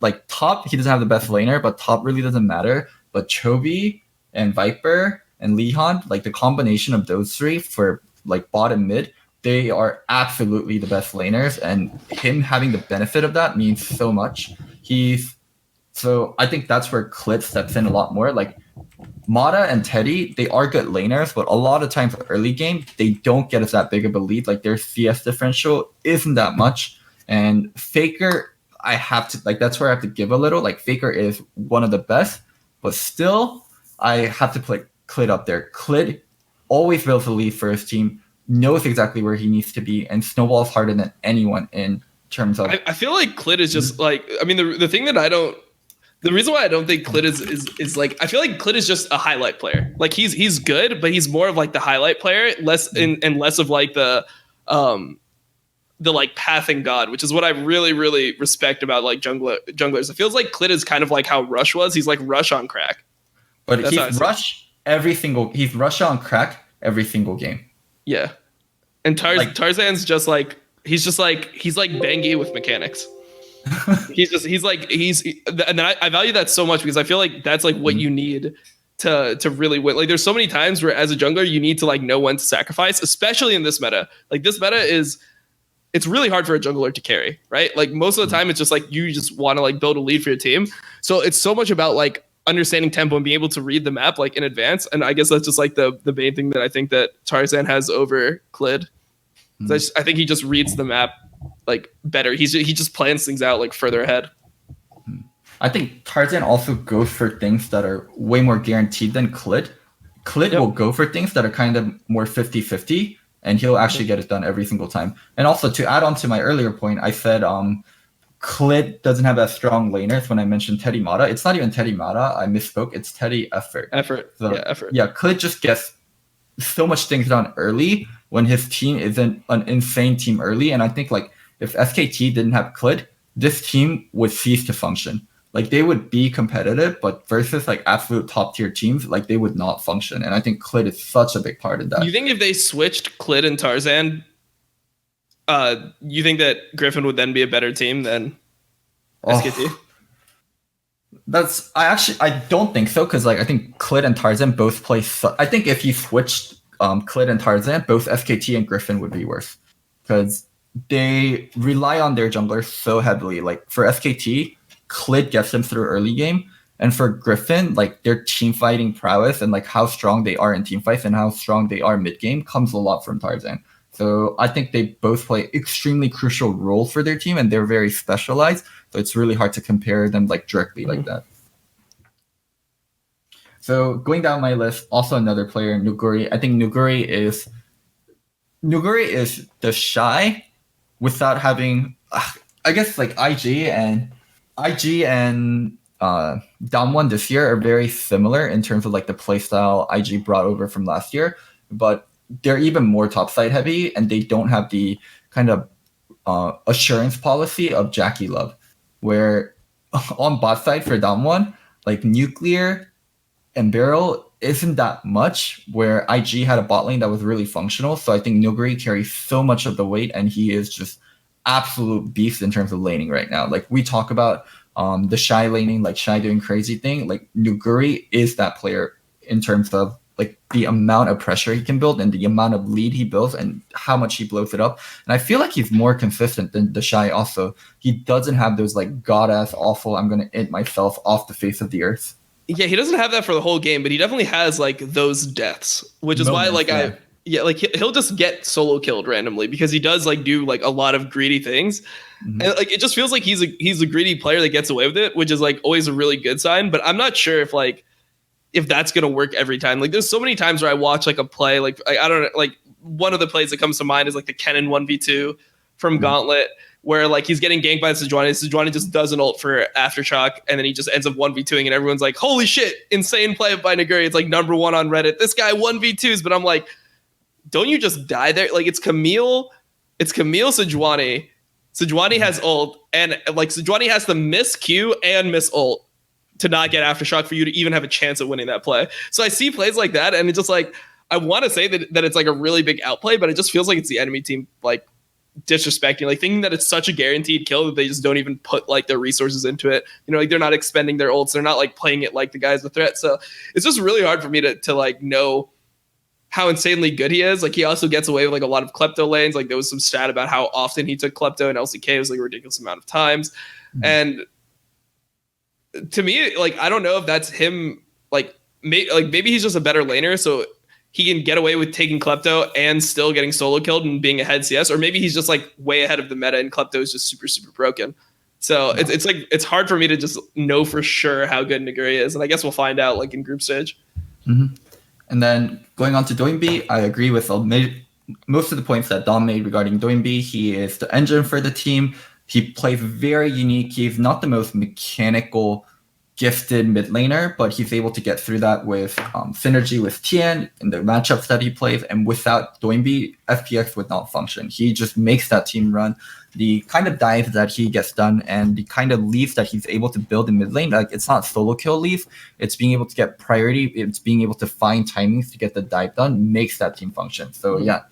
like top. He doesn't have the best laner, but top really doesn't matter. But Chovy and Viper and Lehan, like the combination of those three for like bot and mid, they are absolutely the best laners, and him having the benefit of that means so much. So I think that's where Clit steps in a lot more. Like Mata and Teddy, they are good laners, but a lot of times early game, they don't get us that big of a lead. Like their CS differential isn't that much. And Faker, I have to, like, that's where I have to give a little. Like Faker is one of the best, but still, I have to put Clit up there. Clit always builds the lead for his team, knows exactly where he needs to be, and snowballs harder than anyone in terms of... I feel like Clit is just like, I mean, the thing that the reason why I don't think Clit is like, I feel like Clit is just a highlight player. Like he's good, but he's more of like the highlight player, less of like the like pathing god, which is what I really, really respect about like junglers. It feels like Clit is kind of like how Rush was. He's like Rush on crack. But he's Rush on crack every single game. Yeah. And Tarzan's just like, he's like Bengi with mechanics. And I value that so much because I feel like that's like what you need to really win. Like there's so many times where as a jungler you need to like know when to sacrifice, especially in this meta. Like this meta it's really hard for a jungler to carry, right? Like most of the time it's just like you just want to like build a lead for your team. So it's so much about like understanding tempo and being able to read the map like in advance. And I guess that's just like the main thing that I think that Tarzan has over Clid. I think he just reads the map like better. He just plans things out like further ahead. I think Tarzan also goes for things that are way more guaranteed than Clit. Clit will go for things that are kind of more 50-50, and he'll actually get it done every single time. And also to add on to my earlier point, I said Clit doesn't have as strong laners when I mentioned Teddy Mata. It's not even Teddy Mata. I misspoke. It's Teddy Effort. Effort. Yeah, Clit just gets so much things done early when his team isn't an insane team early. And I think like if SKT didn't have Clit, this team would cease to function. Like they would be competitive, but versus like absolute top tier teams, like they would not function. And I think Clit is such a big part of that. You think if they switched Clit and Tarzan, you think that Griffin would then be a better team than SKT? I don't think so, because like I think Clit and Tarzan both play. I think if you switched Clit and Tarzan, both SKT and Griffin would be worse, because they rely on their junglers so heavily. Like for SKT, Clit gets them through early game, and for Griffin, like their team fighting prowess and like how strong they are in team fights and how strong they are mid game comes a lot from Tarzan. So I think they both play extremely crucial roles for their team, and they're very specialized. So it's really hard to compare them like directly like that. So going down my list, also another player, Nuguri. I think Nuguri is the shy without having, I guess like IG and Damwon this year are very similar in terms of like the playstyle IG brought over from last year, but they're even more topside heavy, and they don't have the kind of assurance policy of Jackie Love, where on bot side for Damwon, like Nuclear and Barrel isn't that much, where IG had a bot lane that was really functional. So I think Nuguri carries so much of the weight, and he is just absolute beast in terms of laning right now. Like we talk about the Shy laning, like Shy doing crazy thing, like Nuguri is that player in terms of like the amount of pressure he can build and the amount of lead he builds and how much he blows it up. And I feel like he's more consistent than the Shy also. He doesn't have those like god-ass awful, I'm going to end myself off the face of the earth. Yeah, he doesn't have that for the whole game, but he definitely has like those deaths, which is why like like he'll just get solo killed randomly because he does like do like a lot of greedy things. Mm-hmm. And like it just feels like he's a greedy player that gets away with it, which is like always a really good sign. But I'm not sure if that's gonna work every time. Like there's so many times where I watch like a play, like I don't know, like one of the plays that comes to mind is like the Kennen 1v2 from Gauntlet, where like he's getting ganked by Sejuani just does an ult for Aftershock, and then he just ends up 1v2ing, and everyone's like, holy shit, insane play by Nuguri. It's like #1 on Reddit. This guy 1v2s, but I'm like, don't you just die there? Like it's Camille Sejuani. Sejuani has ult, and like Sejuani has to miss Q and miss ult to not get Aftershock for you to even have a chance at winning that play. So I see plays like that, and it's just like I want to say that it's like a really big outplay, but it just feels like it's the enemy team like disrespecting, like thinking that it's such a guaranteed kill that they just don't even put like their resources into it. You know, like they're not expending their ults. They're not like playing it like the guy's a threat. So it's just really hard for me to like know how insanely good he is. Like he also gets away with like a lot of klepto lanes. Like there was some stat about how often he took klepto and LCK was like a ridiculous amount of times. And to me, like, I don't know if that's him. Like maybe he's just a better laner. So he can get away with taking klepto and still getting solo killed and being ahead CS, or maybe he's just like way ahead of the meta and klepto is just super, super broken. So it's like, it's hard for me to just know for sure how good Naguri is. And I guess we'll find out like in group stage. Mm-hmm. And then going on to Doinb, I agree with most of the points that Dom made regarding Doinb. He is the engine for the team. He plays very unique. He's not the most mechanical gifted mid laner, but he's able to get through that with synergy with Tien in the matchups that he plays. And without Doinb, FPX would not function. He just makes that team run. The kind of dives that he gets done and the kind of leaves that he's able to build in mid lane, like it's not solo kill leave, it's being able to get priority, it's being able to find timings to get the dive done, makes that team function. So yeah,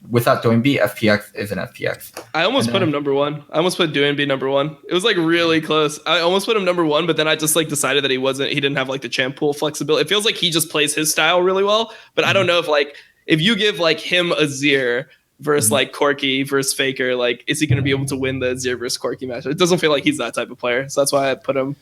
without Doinb, FPX is an FPX. I almost put him number one. I almost put Doinb number one. It was like really close. I almost put him number one, but then I just like decided that he didn't have like the champ pool flexibility. It feels like he just plays his style really well, but I don't know if you give like him a Azir versus like Corki versus Faker, like is he going to be able to win the Azir versus Corki match? It doesn't feel like he's that type of player. So that's why I put him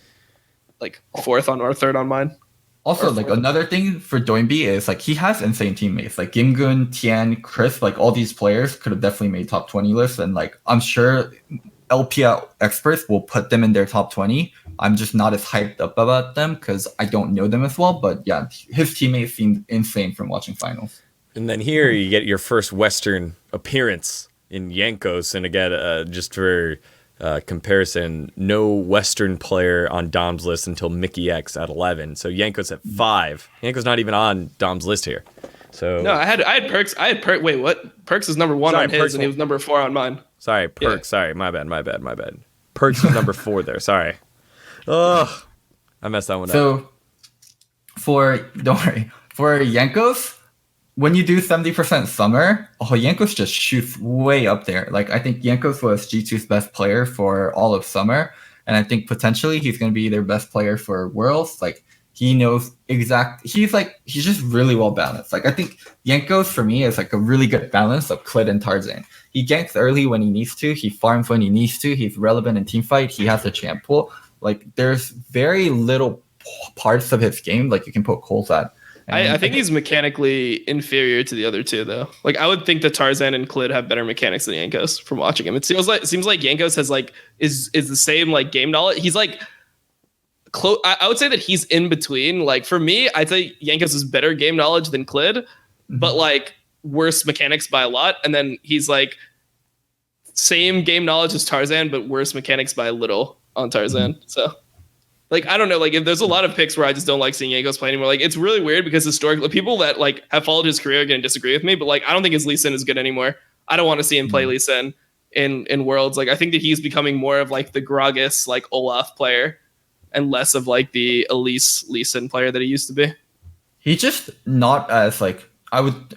like fourth on or third on mine. Also, like another thing for Doinb is like he has insane teammates like Gimgun, Tien, Chris, like all these players could have definitely made top 20 lists, and like I'm sure LPL experts will put them in their top 20. I'm just not as hyped up about them because I don't know them as well. But yeah, his teammates seemed insane from watching finals. And then here you get your first Western appearance in Jankos, and again, just for comparison, no Western player on Dom's list until Mickey X at 11. So Jankos at 5. Jankos not even on Dom's list here. So no, I had Perks. Wait, what? Perks is number one on his, and he was number 4 on mine. Sorry, Perks. Yeah. Sorry, my bad. Perks is number 4 there. Sorry. Oh, I messed that one up. So don't worry. For Jankos, when you do 70% summer, Jankos just shoots way up there. Like I think Jankos was G2's best player for all of summer, and I think potentially he's going to be their best player for Worlds. Like he knows he's just really well balanced. Like I think Jankos for me is like a really good balance of Klid and Tarzan. He ganks early when he needs to, he farms when he needs to, he's relevant in teamfight, he has a champ pool. Like there's very little parts of his game like you can put holes at. I think he's mechanically inferior to the other two, though. Like I would think that Tarzan and Klid have better mechanics than Jankos from watching him. It seems like Jankos has like is the same like game knowledge. He's like close. I would say that he's in between. Like for me, I'd say Jankos is better game knowledge than Klid, but like worse mechanics by a lot. And then he's like same game knowledge as Tarzan, but worse mechanics by a little on Tarzan. So. Like, I don't know, like, if there's a lot of picks where I just don't like seeing Jankos play anymore. Like, it's really weird because historically, people that, like, have followed his career are going to disagree with me, but, like, I don't think his Lee Sin is good anymore. I don't want to see him play Lee Sin in Worlds. Like, I think that he's becoming more of, like, the Gragas, like, Olaf player and less of, like, the Elise Lee Sin player that he used to be. He's just not as, like,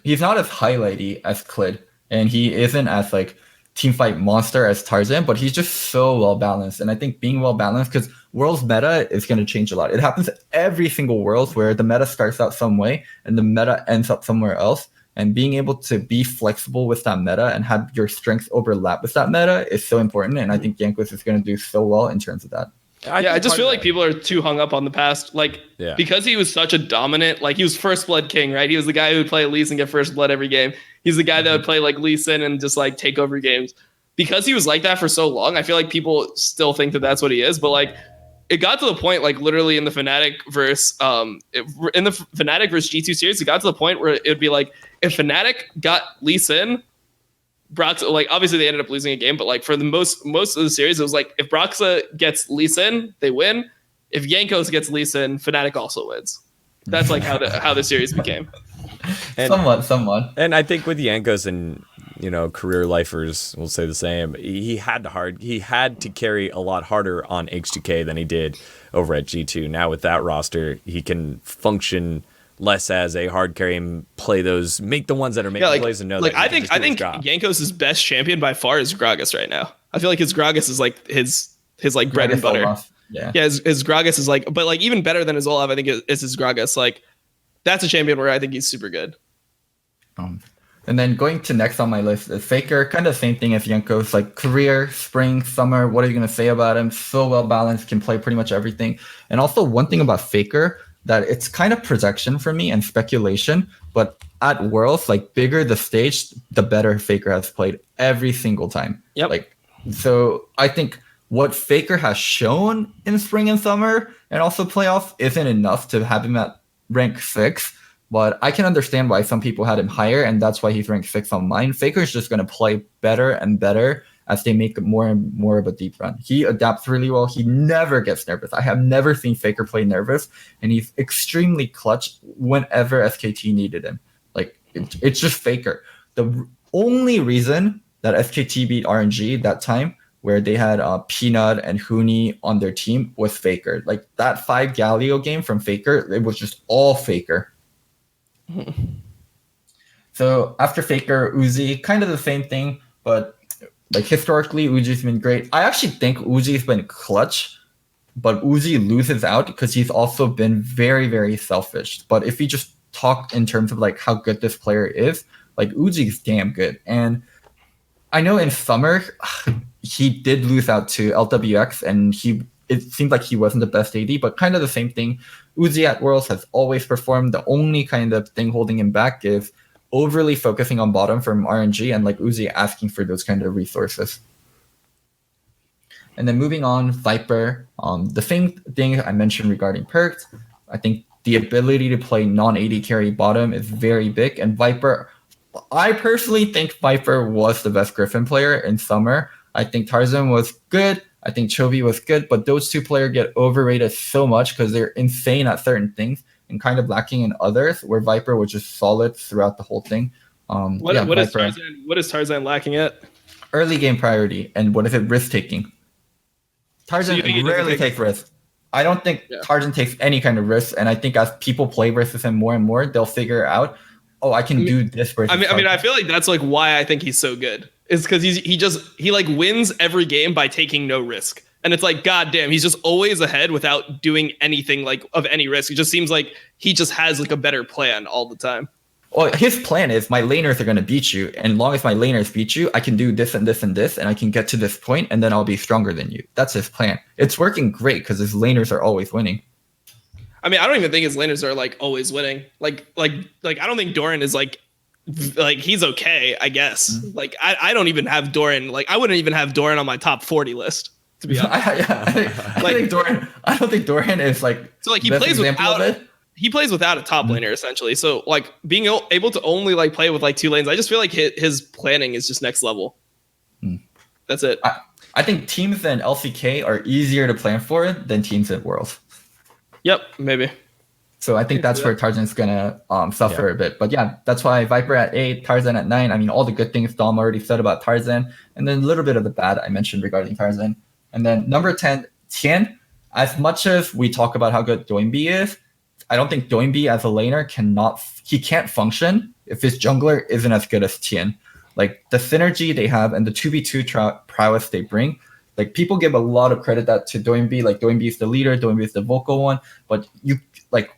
he's not as highlighty as Klid, and he isn't as, like, teamfight monster as Tarzan, but he's just so well balanced. And I think being well balanced, because World's meta is going to change a lot. It happens every single Worlds where the meta starts out some way and the meta ends up somewhere else. And being able to be flexible with that meta and have your strengths overlap with that meta is so important. And I think Jankos is going to do so well in terms of that. I just feel like people are too hung up on the past. Like, because he was such a dominant, like he was first blood king, right? He was the guy who would play Elise and get first blood every game. He's the guy that would play like Lee Sin and just like take over games. Because he was like that for so long, I feel like people still think that that's what he is. But like, it got to the point, like literally in the Fnatic versus Fnatic versus G2 series, it got to the point where it would be like, if Fnatic got Lee Sin, Brox, like obviously they ended up losing a game, but like for the most of the series, it was like if Broxa gets Lee Sin, they win. If Jankos gets Lee Sin, Fnatic also wins. That's like how the series became. And, somewhat. And I think with Jankos and career lifers will say the same. He had to carry a lot harder on H2K than he did over at G2. Now with that roster, he can function less as a hard carry and make the ones that are making plays and know like that I think Jankos' best champion by far is Gragas right now. I feel like his Gragas is like his like bread and butter. Yeah, his Gragas is like, but like even better than his Olaf, I think is his Gragas. Like that's a champion where I think he's super good. And then going to next on my list is Faker, kind of same thing as Jankos, like career, spring, summer. What are you going to say about him? So well balanced, can play pretty much everything. And also one thing about Faker that it's kind of projection for me and speculation, but at Worlds, like bigger the stage, the better Faker has played every single time. Yep. Like, so I think what Faker has shown in spring and summer and also playoffs isn't enough to have him at rank 6. But I can understand why some people had him higher, and that's why he's ranked 6 on mine. Faker's just going to play better and better as they make more and more of a deep run. He adapts really well. He never gets nervous. I have never seen Faker play nervous, and he's extremely clutch whenever SKT needed him. Like, it's just Faker. The only reason that SKT beat RNG that time, where they had Peanut and Huni on their team, was Faker. Like, that 5 Galio game from Faker, it was just all Faker. So after Faker, Uzi, kind of the same thing, but like historically, Uzi's been great. I actually think Uzi's been clutch, but Uzi loses out because he's also been very, very selfish. But if you just talk in terms of like how good this player is, like Uzi's damn good. And I know in summer, he did lose out to LWX, and it seemed like he wasn't the best AD, but kind of the same thing. Uzi at Worlds has always performed. The only kind of thing holding him back is overly focusing on bottom from RNG and like Uzi asking for those kind of resources. And then moving on, Viper. The same thing I mentioned regarding perks. I think the ability to play non-AD carry bottom is very big. And Viper, I personally think Viper was the best Griffin player in summer. I think Tarzan was good. I think Chovy was good, but those two players get overrated so much because they're insane at certain things and kind of lacking in others, where Viper was just solid throughout the whole thing. What is Tarzan lacking at? Early game priority, and what is it? Risk taking. Tarzan rarely takes risks. I don't think Tarzan takes any kind of risk, and I think as people play versus him more and more, they'll figure out, I can do this versus Tarzan. I feel like that's like why I think he's so good. It's because he like wins every game by taking no risk. And it's like, God damn, he's just always ahead without doing anything like of any risk. It just seems like he just has like a better plan all the time. Well, his plan is my laners are going to beat you. And as long as my laners beat you, I can do this and this and this, and I can get to this point, and then I'll be stronger than you. That's his plan. It's working great because his laners are always winning. I mean, I don't even think his laners are like always winning. Like I don't think Doran is like he's okay, I guess. Mm-hmm. Like I don't even have Doran. Like I wouldn't even have Doran on my top 40 list, to be honest. I don't think Doran is like, so like he plays without a top laner essentially. So like being able to only like play with like 2 lanes, I just feel like his planning is just next level. That's it. I think teams in LCK are easier to plan for than teams at Worlds. Yep, maybe. So I think that's where Tarzan's gonna suffer a bit. But yeah, that's why Viper at 8, Tarzan at 9. I mean, all the good things Dom already said about Tarzan, and then a little bit of the bad I mentioned regarding Tarzan. And then number 10, Tian. As much as we talk about how good Doinbi is, I don't think Doinbi as a laner can't function if his jungler isn't as good as Tian. Like the synergy they have and the 2v2 prowess they bring, like people give a lot of credit to Doinbi. Like Doinbi is the leader, Doinbi is the vocal one, but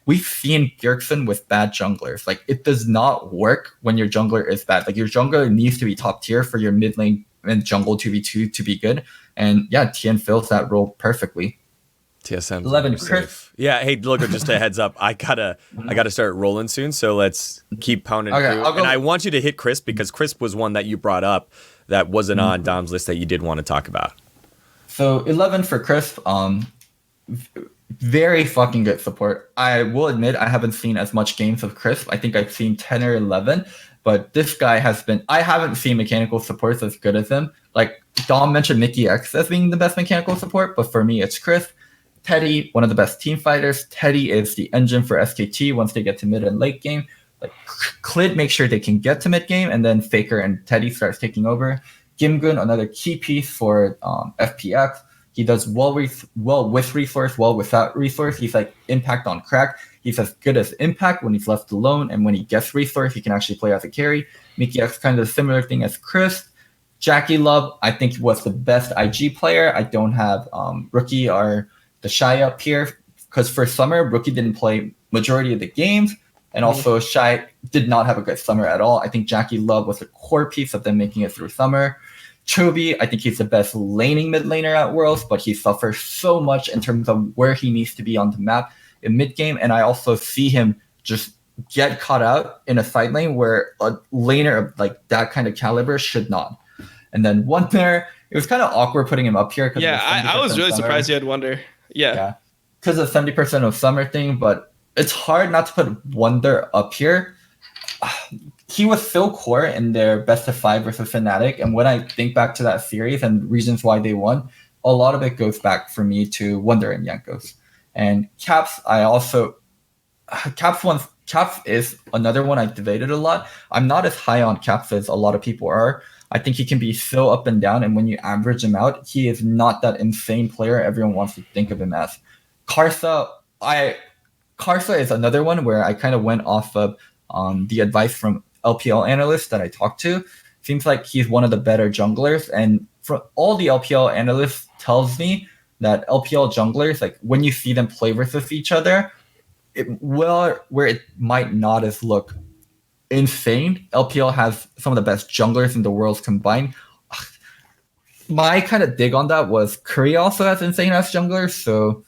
we've seen Griffin with bad junglers. Like it does not work when your jungler is bad. Like your jungler needs to be top tier for your mid lane and jungle 2v2 to be good. And yeah, Tian fills that role perfectly. TSM 11 Chris. Yeah, hey, look, just a heads up. I gotta start rolling soon, so let's keep pounding through. And I want you to hit Crisp because Crisp was one that you brought up that wasn't on Dom's list that you did want to talk about. So 11 for Crisp. Very fucking good support. I will admit I haven't seen as much games of Crisp. I think I've seen 10 or 11, but this guy I haven't seen mechanical supports as good as him. Like Dom mentioned Mickey X as being the best mechanical support, but for me it's Crisp. Teddy, one of the best team fighters. Teddy is the engine for SKT once they get to mid and late game. Like Clid makes sure they can get to mid game, and then Faker and Teddy starts taking over. Gimgun, another key piece for FPX. He does well with resource, well without resource. He's like impact on crack. He's as good as impact when he's left alone, and when he gets resource, he can actually play as a carry. Mickey X kind of a similar thing as Chris. Jackie Love, I think he was the best IG player. I don't have Rookie or the Shy up here because for summer, Rookie didn't play majority of the games, and also Shy did not have a good summer at all. I think Jackie Love was a core piece of them making it through summer. Chobi, I think he's the best laning mid laner at Worlds, but he suffers so much in terms of where he needs to be on the map in mid game, and I also see him just get caught out in a side lane where a laner of like that kind of caliber should not. And then Wonder, it was kind of awkward putting him up here. Yeah, I was really surprised you had Wonder. Yeah. Because of 70% of summer thing, but it's hard not to put Wonder up here. He was so core in their best of 5 versus Fnatic. And when I think back to that series and reasons why they won, a lot of it goes back for me to Wonder and Jankos. And Caps, Caps is another one I debated a lot. I'm not as high on Caps as a lot of people are. I think he can be so up and down, and when you average him out, he is not that insane player everyone wants to think of him as. Karsa is another one where I kind of went off of the advice from LPL analysts that I talked to. Seems like he's one of the better junglers, and from all the LPL analysts tells me that LPL junglers, like when you see them play versus each other, where it might not as look insane, LPL has some of the best junglers in the world combined. My kind of dig on that was Curry also has insane ass junglers, so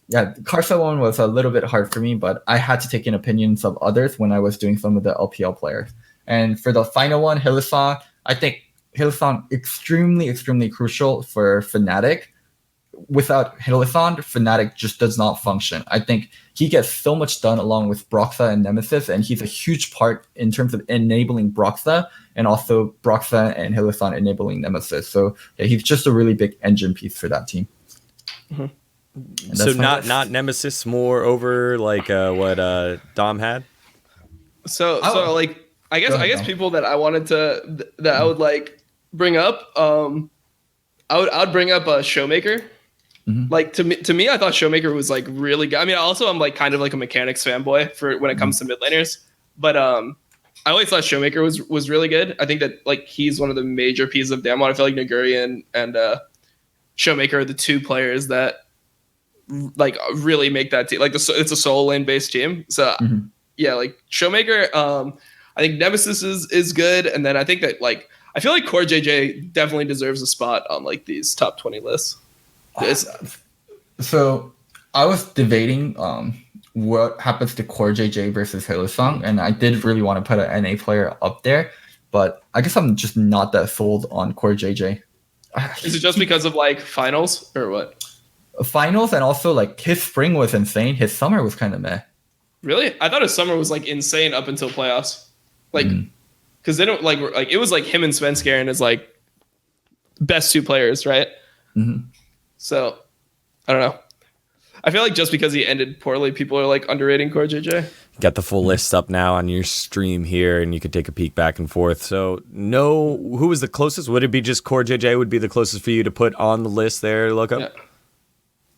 yeah, Karsa one was a little bit hard for me, but I had to take in opinions of others when I was doing some of the LPL players. And for the final one, Hylissang, I think Hylissang extremely, extremely crucial for Fnatic. Without Hylissang, Fnatic just does not function. I think he gets so much done along with Broxah and Nemesis, and he's a huge part in terms of enabling Broxah, and also Broxah and Hylissang enabling Nemesis. So yeah, he's just a really big engine piece for that team. Mm-hmm. So not Nemesis, more over like what Dom had. So like I guess people that I wanted to I would like bring up. I would bring up Showmaker. Mm-hmm. Like to me, I thought Showmaker was like really good. I mean, also I'm like kind of like a mechanics fanboy for when it comes to mid laners, but I always thought Showmaker was really good. I think that like he's one of the major pieces of Damwon. I feel like Naguri and Showmaker are the two players that like really make that team. Like it's a solo lane based team. So yeah, like Showmaker. I think Nemesis is good, and then I think that like I feel like Core JJ definitely deserves a spot on like these top 20 lists. So I was debating what happens to Core JJ versus Hylissang, and I did really want to put an NA player up there, but I guess I'm just not that sold on Core JJ. Is it just because of like finals or what? Finals, and also like his spring was insane. His summer was kind of meh. Really? I thought his summer was like insane up until playoffs. Like, because they don't like it was like him and Svenskeren as like best two players, right? Mm-hmm. So I don't know. I feel like just because he ended poorly, people are like underrating Core JJ. Got the full list up now on your stream here, and you could take a peek back and forth. So, who was the closest? Would it be just Core JJ would be the closest for you to put on the list there, look up?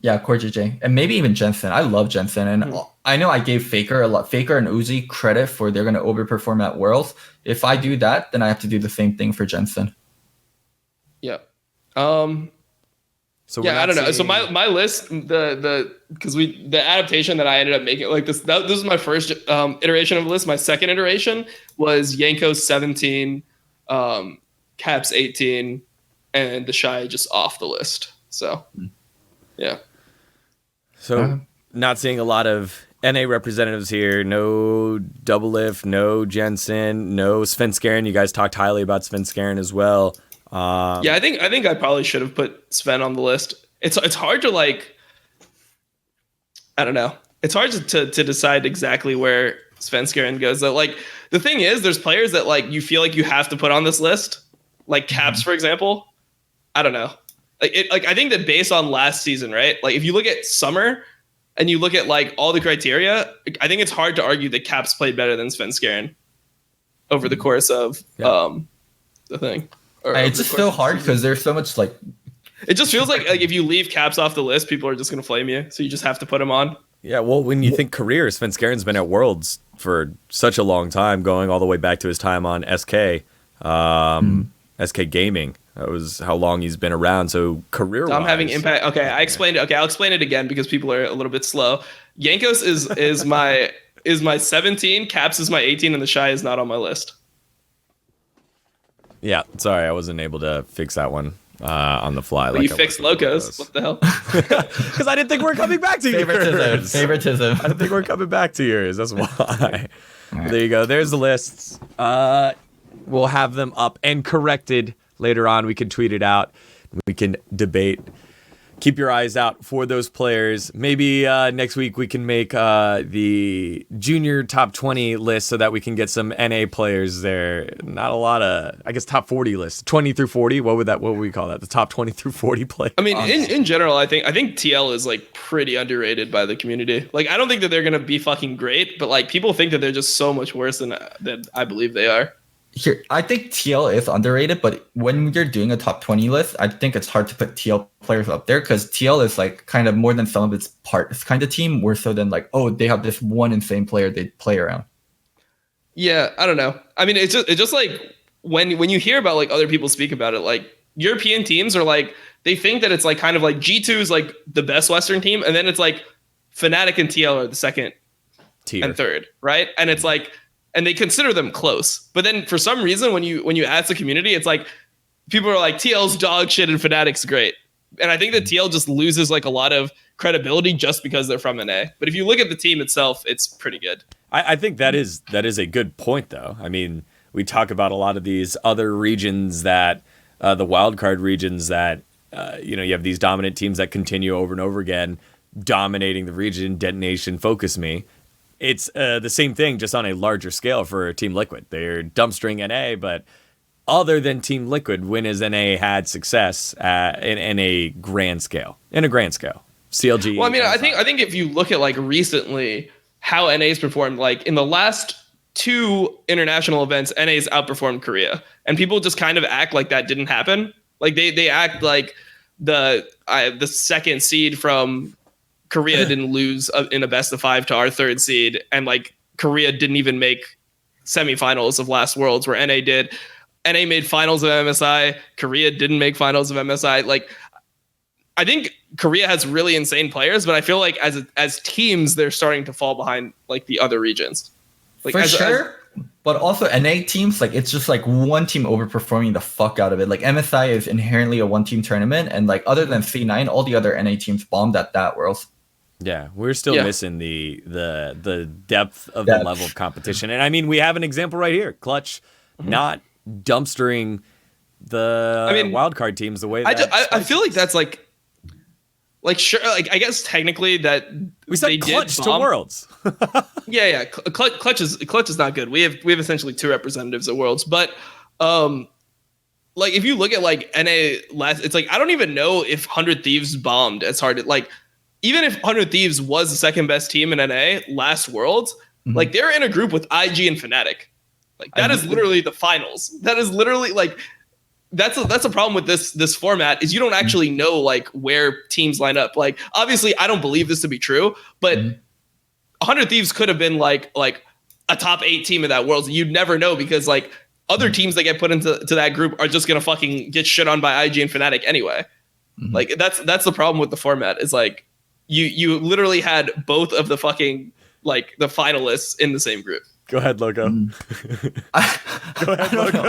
Yeah, Core JJ. And maybe even Jensen. I love Jensen. And I know I gave Faker and Uzi credit for they're going to overperform at Worlds. If I do that, then I have to do the same thing for Jensen. Yeah. So yeah, I don't know. So my list, the adaptation that I ended up making, like this is my first iteration of the list. My second iteration was Yanko 17, Caps 18, and the Shy just off the list. So yeah. So not seeing a lot of NA representatives here. No Doublelift, no Jensen, no Svenskeren. You guys talked highly about Svenskeren as well. Yeah, I think I probably should have put Sven on the list. It's hard to like, I don't know. It's hard to decide exactly where Svenskeren goes. Though, like the thing is, there's players that like you feel like you have to put on this list, like Caps, for example. I don't know. Like I think that based on last season, right? Like if you look at summer and you look at like all the criteria, I think it's hard to argue that Caps played better than Svenskeren over the course of the thing. It's just so hard because there's so much like. It just feels like if you leave Caps off the list, people are just gonna flame you. So you just have to put him on. Yeah, well, when you think career, Svenskeren been at Worlds for such a long time, going all the way back to his time on SK, SK Gaming. That was how long he's been around. So career-wise, I'm having impact. Okay, I explained it. Okay, I'll explain it again because people are a little bit slow. Yankos is my 17, Caps is my 18, and the Shy is not on my list. Yeah, sorry, I wasn't able to fix that one on the fly. But you fixed Locos. What the hell? Because I didn't think we're coming back to yours. Favoritism. I didn't think we're coming back to yours. That's why. Right. There you go. There's the lists. We'll have them up and corrected later on. We can tweet it out. We can debate. Keep your eyes out for those players. Maybe next week we can make the junior top 20 list so that we can get some NA players there. Not a lot of, I guess, top 40 lists. 20 through 40. What would we call that? The top 20 through 40 players. I mean, in general, I think TL is like pretty underrated by the community. Like, I don't think that they're gonna be fucking great, but like people think that they're just so much worse than I believe they are. Here, I think TL is underrated, but when you're doing a top 20 list, I think it's hard to put TL players up there because TL is like kind of more than some of its parts kind of team, more so than like, oh, they have this one insane player they play around. Yeah, I don't know. I mean, it's just like when you hear about like other people speak about it, like European teams are like, they think that it's like kind of like G2 is like the best Western team, and then it's like Fnatic and TL are the second tier and third, right? And it's like, and they consider them close. But then for some reason, when you ask the community, it's like people are like TL's dog shit and Fnatic's great. And I think that TL just loses like a lot of credibility just because they're from NA. But if you look at the team itself, it's pretty good. I think that is a good point, though. I mean, we talk about a lot of these other regions that the wildcard regions that you have these dominant teams that continue over and over again dominating the region. Detonation, Focus Me. It's the same thing, just on a larger scale for Team Liquid. They're dumpstering NA, but other than Team Liquid, when has NA had success in a grand scale? CLG. Well, I mean, I think if you look at like recently how NA's performed, like in the last 2 international events, NA's outperformed Korea, and people just kind of act like that didn't happen. Like they act like the second seed from Korea didn't lose in a best of 5 to our 3rd seed, and like Korea didn't even make semifinals of last Worlds where NA did. NA made finals of MSI. Korea didn't make finals of MSI. Like, I think Korea has really insane players, but I feel like as teams they're starting to fall behind like the other regions. Like, for sure. But also NA teams, like it's just like one team overperforming the fuck out of it. Like MSI is inherently a one-team tournament, and like other than C9, all the other NA teams bombed at that Worlds. Yeah, we're still missing the depth of the level of competition. And I mean, we have an example right here. Clutch not dumpstering the wildcard teams the way that I feel like that's like sure, like I guess technically that we said Clutch to Worlds. yeah. Clutch is not good. We have essentially 2 representatives at Worlds, but like if you look at like NA last, it's like I don't even know if 100 Thieves bombed as hard. Like even if 100 Thieves was the second best team in NA last Worlds, like they're in a group with IG and Fnatic. Like that is literally the finals. That is literally like that's a problem with this format is you don't actually know like where teams line up. Like obviously I don't believe this to be true, but 100 Thieves could have been like a top 8 team in that Worlds. You'd never know because like other teams that get put into that group are just gonna fucking get shit on by IG and Fnatic anyway. Like that's the problem with the format is like you literally had both of the fucking like the finalists in the same group. Go ahead, Loco. Go ahead, Loco.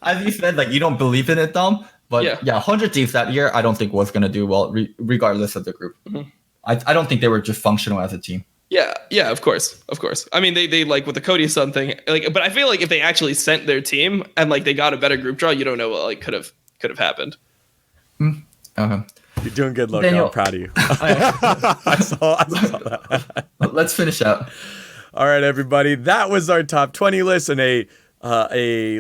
As you said, like you don't believe in it, Dom. But yeah 100 Thieves that year, I don't think was gonna do well, regardless of the group. I don't think they were just functional as a team. Yeah, of course. I mean, they like with the Cody Sun thing, like, but I feel like if they actually sent their team and like they got a better group draw, you don't know what like could have happened. You're doing good, Loco. I'm proud of you. I saw that. Let's finish up. All right, everybody. That was our top 20 list and a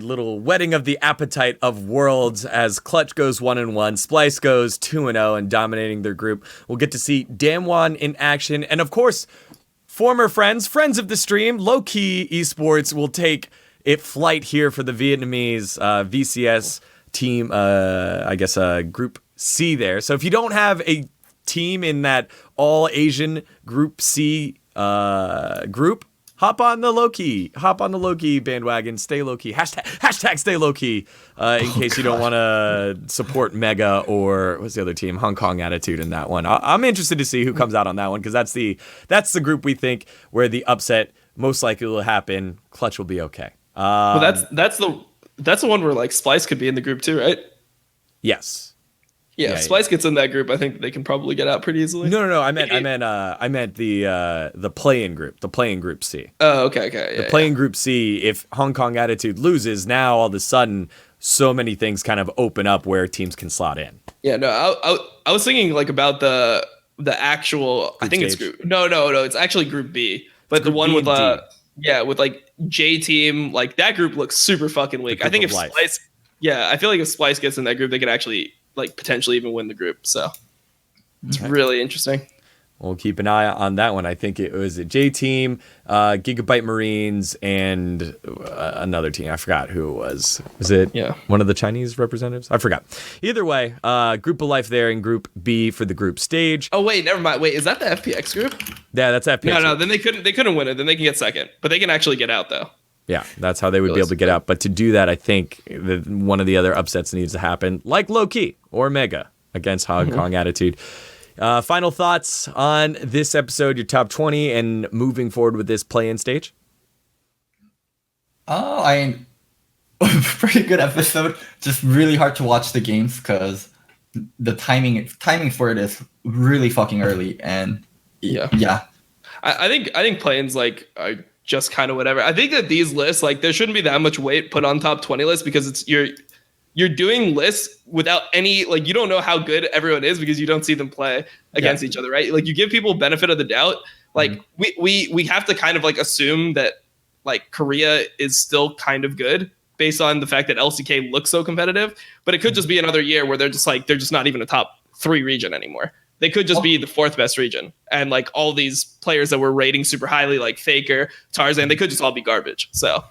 little whetting of the appetite of Worlds as Clutch goes 1-1, Splice goes 2-0 and dominating their group. We'll get to see Damwon in action. And of course, former friends of the stream, Low Key Esports will take it flight here for the Vietnamese VCS team, Group C there. So if you don't have a team in that all Asian Group C group. Hop on the low-key bandwagon. Stay low-key. Hashtag stay low-key in case you don't want to support Mega or what's the other team? Hong Kong Attitude in that one. I'm interested to see who comes out on that one because that's the group we think where the upset most likely will happen. Clutch will be okay. Well, that's the one where like Splice could be in the group too, right? Yes. Yeah, if Splice gets in that group, I think they can probably get out pretty easily. No. I meant the play-in group, the play-in group C. Oh, okay. The play-in group C. If Hong Kong Attitude loses, now all of a sudden, so many things kind of open up where teams can slot in. Yeah, no, I was thinking like about the actual. Group I think stage. It's group. No, it's actually Group B. But the one with with like J Team, like that group looks super fucking weak. I think if Splice, I feel like if Splice gets in that group, they could actually like potentially even win the group. So it's really interesting. We'll keep an eye on that one. I think it was a J Team, Gigabyte Marines, and another team. I forgot who it was. Was it one of the Chinese representatives? I forgot. Either way, Group of Life there in Group B for the group stage. Oh wait, never mind. Wait, is that the FPX group? Yeah, that's FPX. No, then they couldn't win it. Then they can get second, but they can actually get out though. Yeah, that's how they would be able to get out. But to do that, I think one of the other upsets needs to happen, like Low Key or Mega against Hong Kong Attitude. Final thoughts on this episode, your top 20, and moving forward with this play-in stage? Pretty good episode. Just really hard to watch the games because the timing for it is really fucking early. And yeah. I think play-ins like are just kind of whatever. I think that these lists, like there shouldn't be that much weight put on top 20 lists because it's you're doing lists without any, like, you don't know how good everyone is because you don't see them play against each other, right? Like you give people benefit of the doubt. Like we have to kind of like assume that like Korea is still kind of good based on the fact that LCK looks so competitive, but it could just be another year where they're just not even a top 3 region anymore. They could just be the 4th best region. And like all these players that we're rating super highly, like Faker, Tarzan, they could just all be garbage. So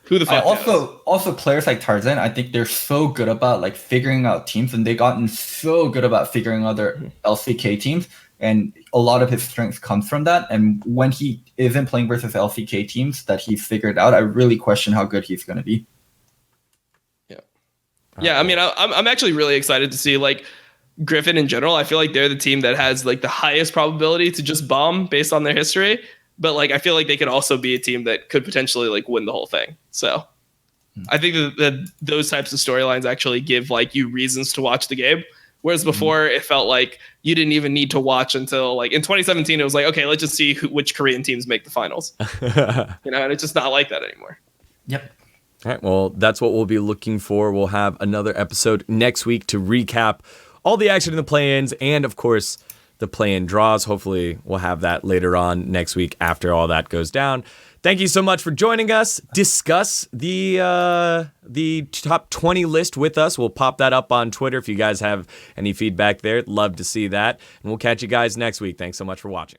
who the fuck knows? Also players like Tarzan, I think they're so good about like figuring out teams, and they've gotten so good about figuring out their LCK teams. And a lot of his strength comes from that. And when he isn't playing versus LCK teams that he's figured out, I really question how good he's going to be. Yeah. I mean, I'm actually really excited to see like Griffin in general. I feel like they're the team that has like the highest probability to just bomb based on their history. But like, I feel like they could also be a team that could potentially like win the whole thing. So I think that those types of storylines actually give like you reasons to watch the game. Whereas before it felt like you didn't even need to watch until like in 2017, it was like, okay, let's just see which Korean teams make the finals, and it's just not like that anymore. Yep. All right. Well, that's what we'll be looking for. We'll have another episode next week to recap all the action in the play-ins and, of course, the play-in draws. Hopefully, we'll have that later on next week after all that goes down. Thank you so much for joining us. Discuss the top 20 list with us. We'll pop that up on Twitter if you guys have any feedback there. Love to see that. And we'll catch you guys next week. Thanks so much for watching.